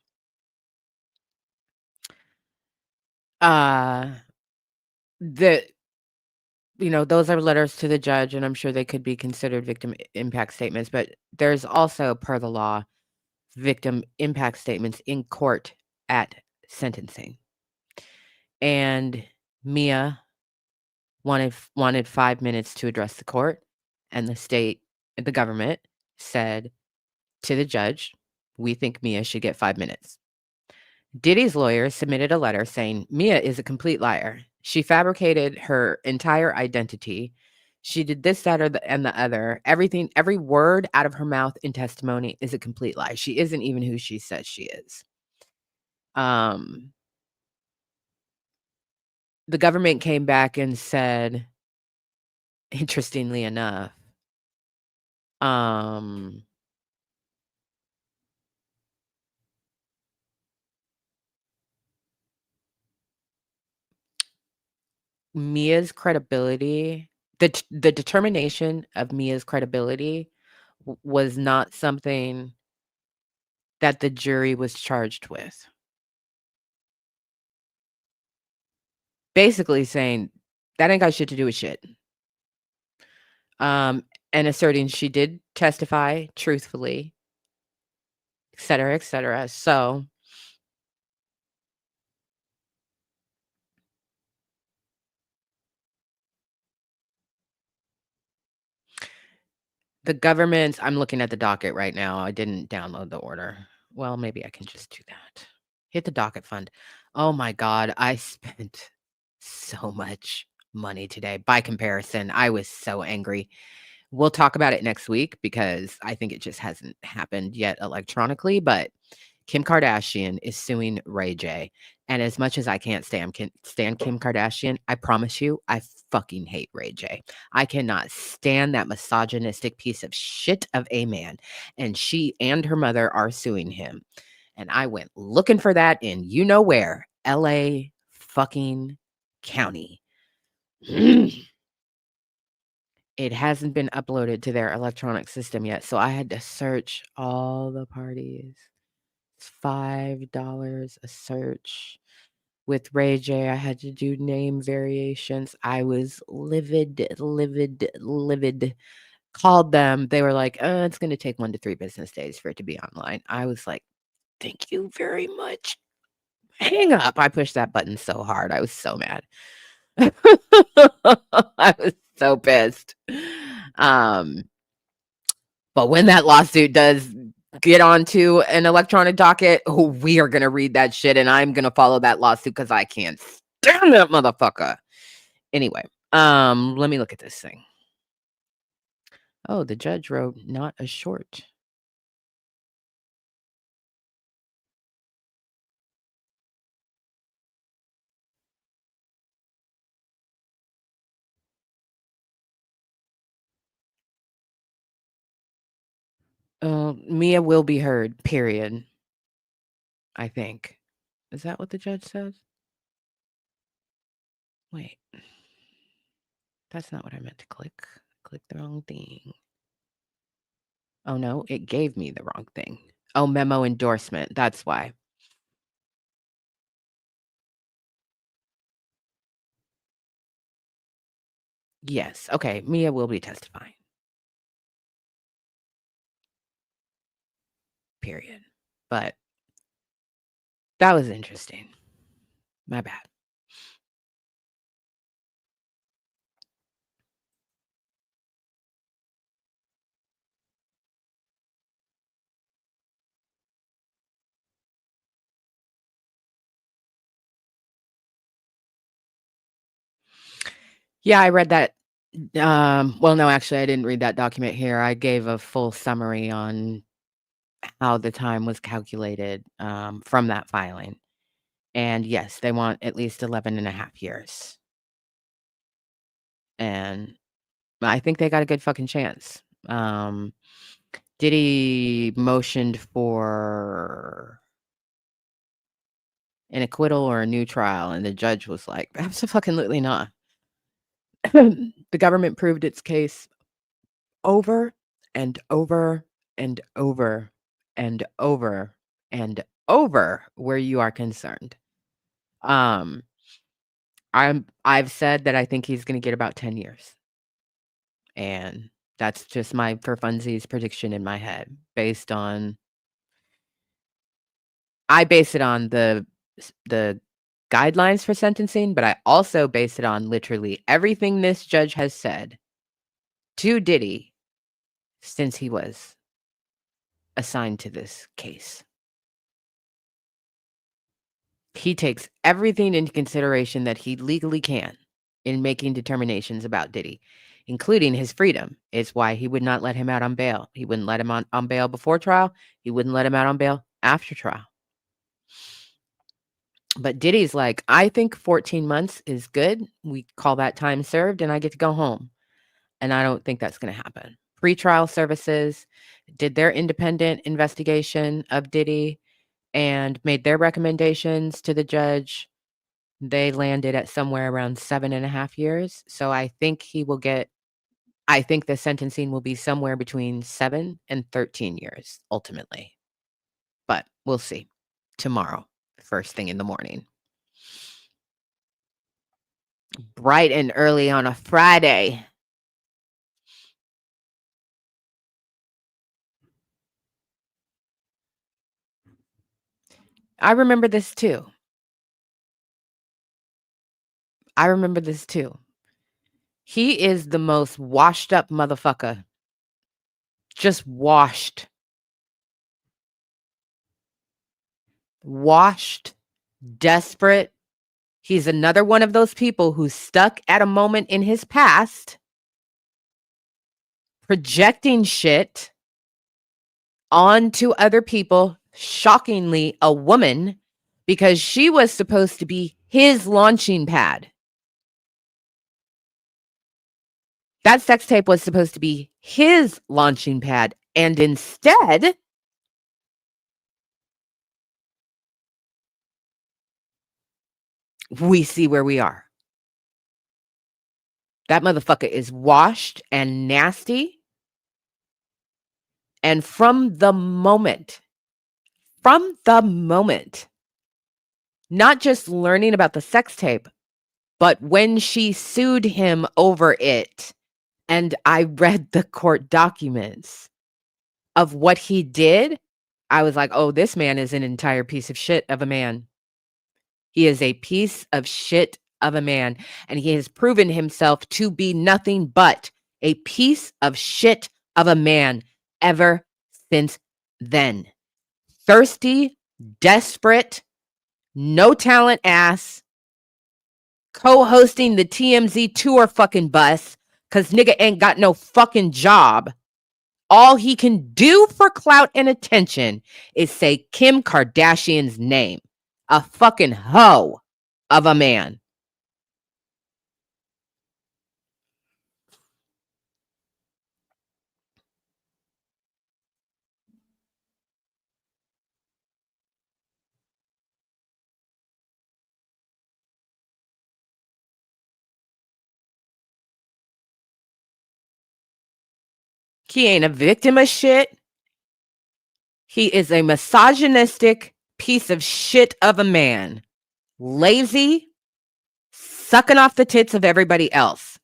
Those are letters to the judge, and I'm sure they could be considered victim impact statements, but there's also, per the law, victim impact statements in court at sentencing. And Mia wanted 5 minutes to address the court, and the government said to the judge, "We think Mia should get 5 minutes." Diddy's lawyer submitted a letter saying Mia is a complete liar. She fabricated her entire identity. She did this, that, and the other. Everything, every word out of her mouth in testimony is a complete lie. She isn't even who she says she is. Um, the government came back and said, interestingly enough, um, Mia's credibility, the determination of Mia's credibility was not something that the jury was charged with. Basically saying that ain't got shit to do with shit. Um, and asserting she did testify truthfully, et cetera, et cetera. So the government's, I'm looking at the docket right now. I didn't download the order. Well, maybe I can just do that. Hit the docket fund. Oh my God, I spent so much money today. By comparison, I was so angry. We'll talk about it next week because I think it just hasn't happened yet electronically, but Kim Kardashian is suing Ray J. And as much as I can't stand Kim Kardashian, I promise you, I fucking hate Ray J. I cannot stand that misogynistic piece of shit of a man. And she and her mother are suing him. And I went looking for that in you know where, LA fucking County. It hasn't been uploaded to their electronic system yet. So I had to search all the parties. It's $5 a search. With Ray J, I had to do name variations. I was livid, livid, livid. Called them. They were like, it's going to take 1 to 3 business days for it to be online. I was like, thank you very much. Hang up. I pushed that button so hard. I was so mad. I was so pissed. Um, but when that lawsuit does get onto an electronic docket, we are going to read that shit and I'm going to follow that lawsuit because I can't stand that motherfucker. Anyway, let me look at this thing. Oh, the judge wrote not a short. Mia will be heard, period. I think. Is that what the judge says? Wait. That's not what I meant to click. Click the wrong thing. Oh no, it gave me the wrong thing. Oh, memo endorsement. That's why. Yes. Okay. Mia will be testifying. Period. But that was interesting. My bad. Yeah, I read that. Well, no, actually, I didn't read that document here. I gave a full summary on how the time was calculated from that filing. And yes, they want at least 11 and a half years. And I think they got a good fucking chance. Diddy motioned for an acquittal or a new trial, and the judge was like, absolutely not. The government proved its case over and over and over and over and over where you are concerned. I've said that I think he's gonna get about 10 years. And that's just my for funsies prediction in my head based on I base it on the guidelines for sentencing, but I also base it on literally everything this judge has said to Diddy since he was assigned to this case. He takes everything into consideration that he legally can in making determinations about Diddy, including his freedom. It's why he would not let him out on bail. He wouldn't let him on bail before trial. He wouldn't let him out on bail after trial. But Diddy's like, I think 14 months is good. We call that time served and I get to go home. And I don't think that's going to happen. Pretrial services did their independent investigation of Diddy and made their recommendations to the judge. They landed at somewhere around 7.5 years. So I think I think the sentencing will be somewhere between 7 and 13 years ultimately. But we'll see tomorrow, first thing in the morning. Bright and early on a Friday. I remember this too. He is the most washed up motherfucker. Just washed. Washed, desperate. He's another one of those people who's stuck at a moment in his past, projecting shit onto other people, shockingly a woman, because she was supposed to be his launching pad. That sex tape was supposed to be his launching pad, and instead, we see where we are. That motherfucker is washed and nasty. And from the moment, not just learning about the sex tape, but when she sued him over it, and I read the court documents of what he did, I was like, oh, this man is an entire piece of shit of a man. He is a piece of shit of a man, and he has proven himself to be nothing but a piece of shit of a man ever since then. Thirsty, desperate, no talent ass, co-hosting the TMZ tour fucking bus because nigga ain't got no fucking job. All he can do for clout and attention is say Kim Kardashian's name. A fucking hoe of a man. He ain't a victim of shit. He is a misogynistic piece of shit of a man. Lazy, sucking off the tits of everybody else.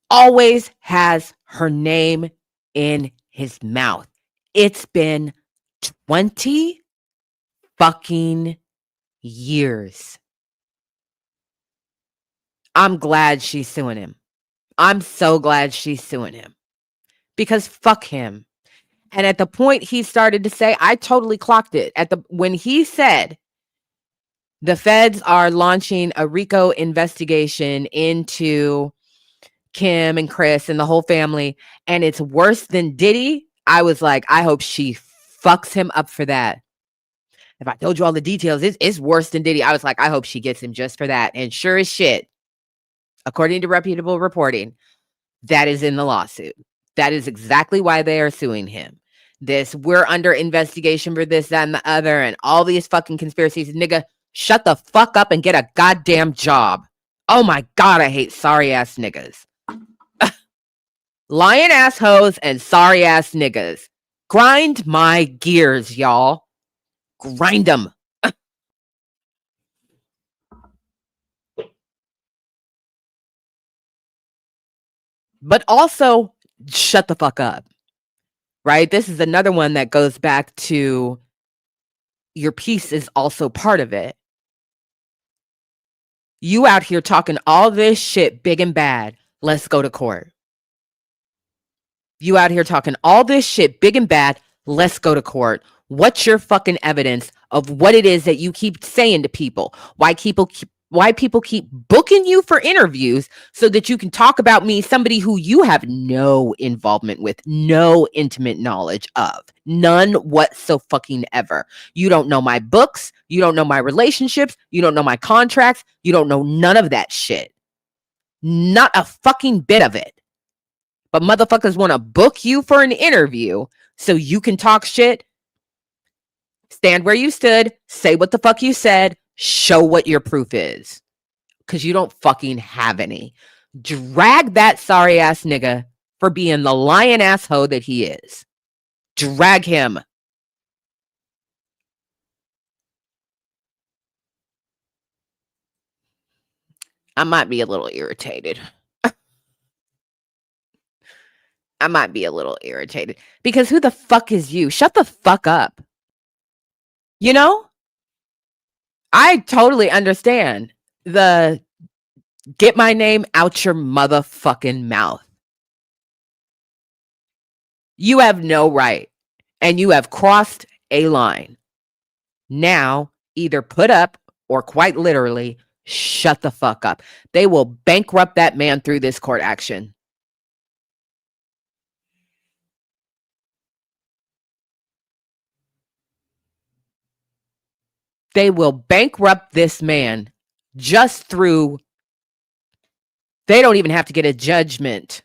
Always has her name in his mouth. It's been 20 fucking years. I'm glad she's suing him. I'm so glad she's suing him. Because fuck him. And at the point he started to say, I totally clocked it. When he said the feds are launching a RICO investigation into Kim and Chris and the whole family, and it's worse than Diddy, I was like, I hope she fucks him up for that. If I told you all the details, it's worse than Diddy. I was like, I hope she gets him just for that. And sure as shit, according to reputable reporting, that is in the lawsuit. That is exactly why they are suing him. We're under investigation for this, that, and the other, and all these fucking conspiracies. Nigga, shut the fuck up and get a goddamn job. Oh my God, I hate sorry ass niggas. Lying ass hoes and sorry ass niggas. Grind my gears, y'all. Grind them. But also, shut the fuck up. Right? This is another one that goes back to your piece is also part of it. You out here talking all this shit big and bad. Let's go to court. You out here talking all this shit, big and bad. Let's go to court. What's your fucking evidence of what it is that you keep saying to people? Why people keep booking you for interviews so that you can talk about me, somebody who you have no involvement with, no intimate knowledge of, none whatsoever. You don't know my books, you don't know my relationships, you don't know my contracts, you don't know none of that shit. Not a fucking bit of it. But motherfuckers want to book you for an interview so you can talk shit, stand where you stood, say what the fuck you said, show what your proof is. Because you don't fucking have any. Drag that sorry ass nigga for being the lying asshole that he is. Drag him. I might be a little irritated. I might be a little irritated. Because who the fuck is you? Shut the fuck up. You know? I totally understand the get my name out your motherfucking mouth. You have no right. And you have crossed a line. Now, either put up or quite literally shut the fuck up. They will bankrupt that man through this court action. They will bankrupt this man just through, they don't even have to get a judgment.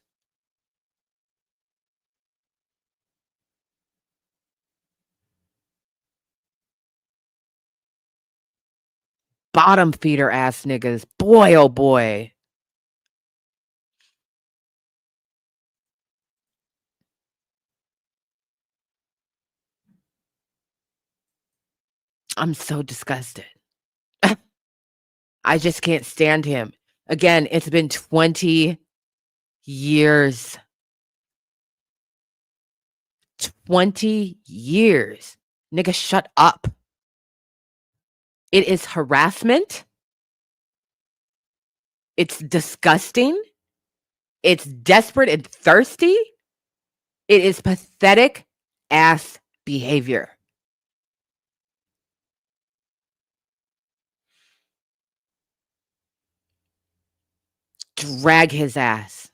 Bottom feeder ass niggas. Boy, oh boy. I'm so disgusted. I just can't stand him. Again, it's been 20 years. 20 years. Nigga, shut up. It is harassment. It's disgusting. It's desperate and thirsty. It is pathetic ass behavior. Drag his ass.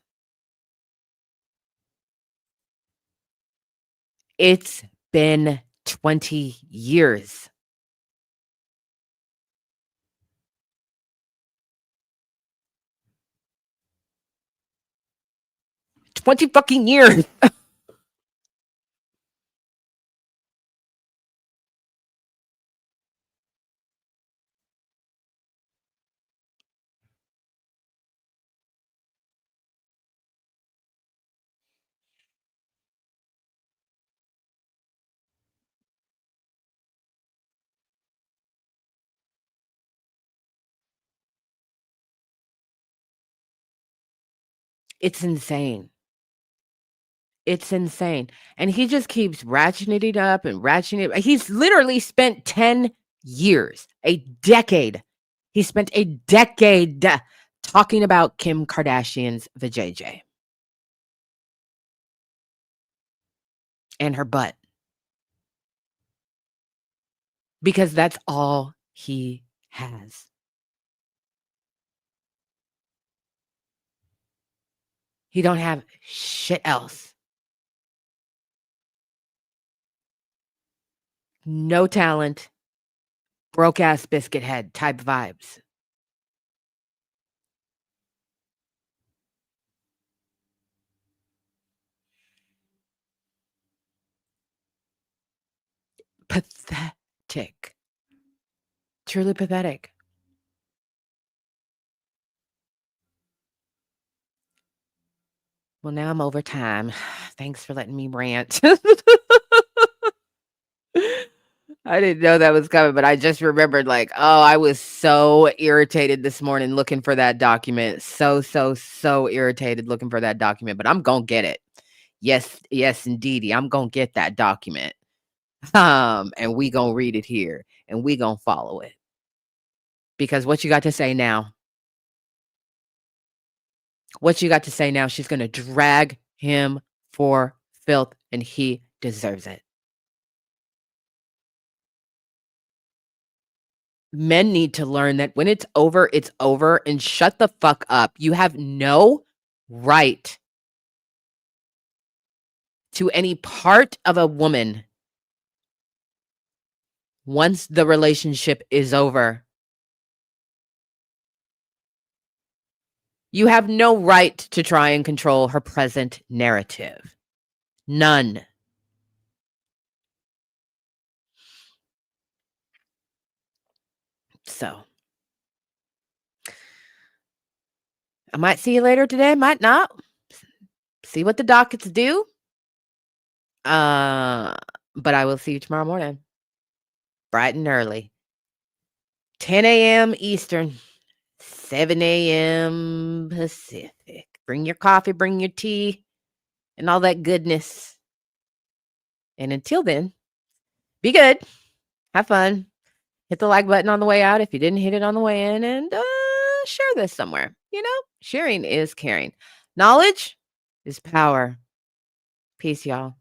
It's been 20 years. Fucking years. It's insane. It's insane. And he just keeps ratcheting it up and ratcheting it. He's literally spent 10 years, a decade. He spent a decade talking about Kim Kardashian's vajayjay and her butt. Because that's all he has. He don't have shit else. No talent. Broke ass biscuit head type vibes. Pathetic. Truly pathetic. Well, now I'm over time. Thanks for letting me rant. I didn't know that was coming, but I just remembered, like, oh, I was so irritated this morning looking for that document. So irritated looking for that document, but I'm gonna get it. Yes, indeedy. I'm gonna get that document. And we gonna read it here and we gonna follow it. Because what you got to say now? What you got to say now? She's gonna drag him for filth, and he deserves it. Men need to learn that when it's over, and shut the fuck up. You have no right to any part of a woman once the relationship is over. You have no right to try and control her present narrative. None. So, I might see you later today, might not. See what the dockets do. But I will see you tomorrow morning, bright and early. 10 a.m. Eastern, 7 a.m. Pacific. Bring your coffee, bring your tea, and all that goodness. And until then, be good. Have fun. Hit the like button on the way out if you didn't hit it on the way in, and share this somewhere. Sharing is caring. Knowledge is power. Peace, y'all.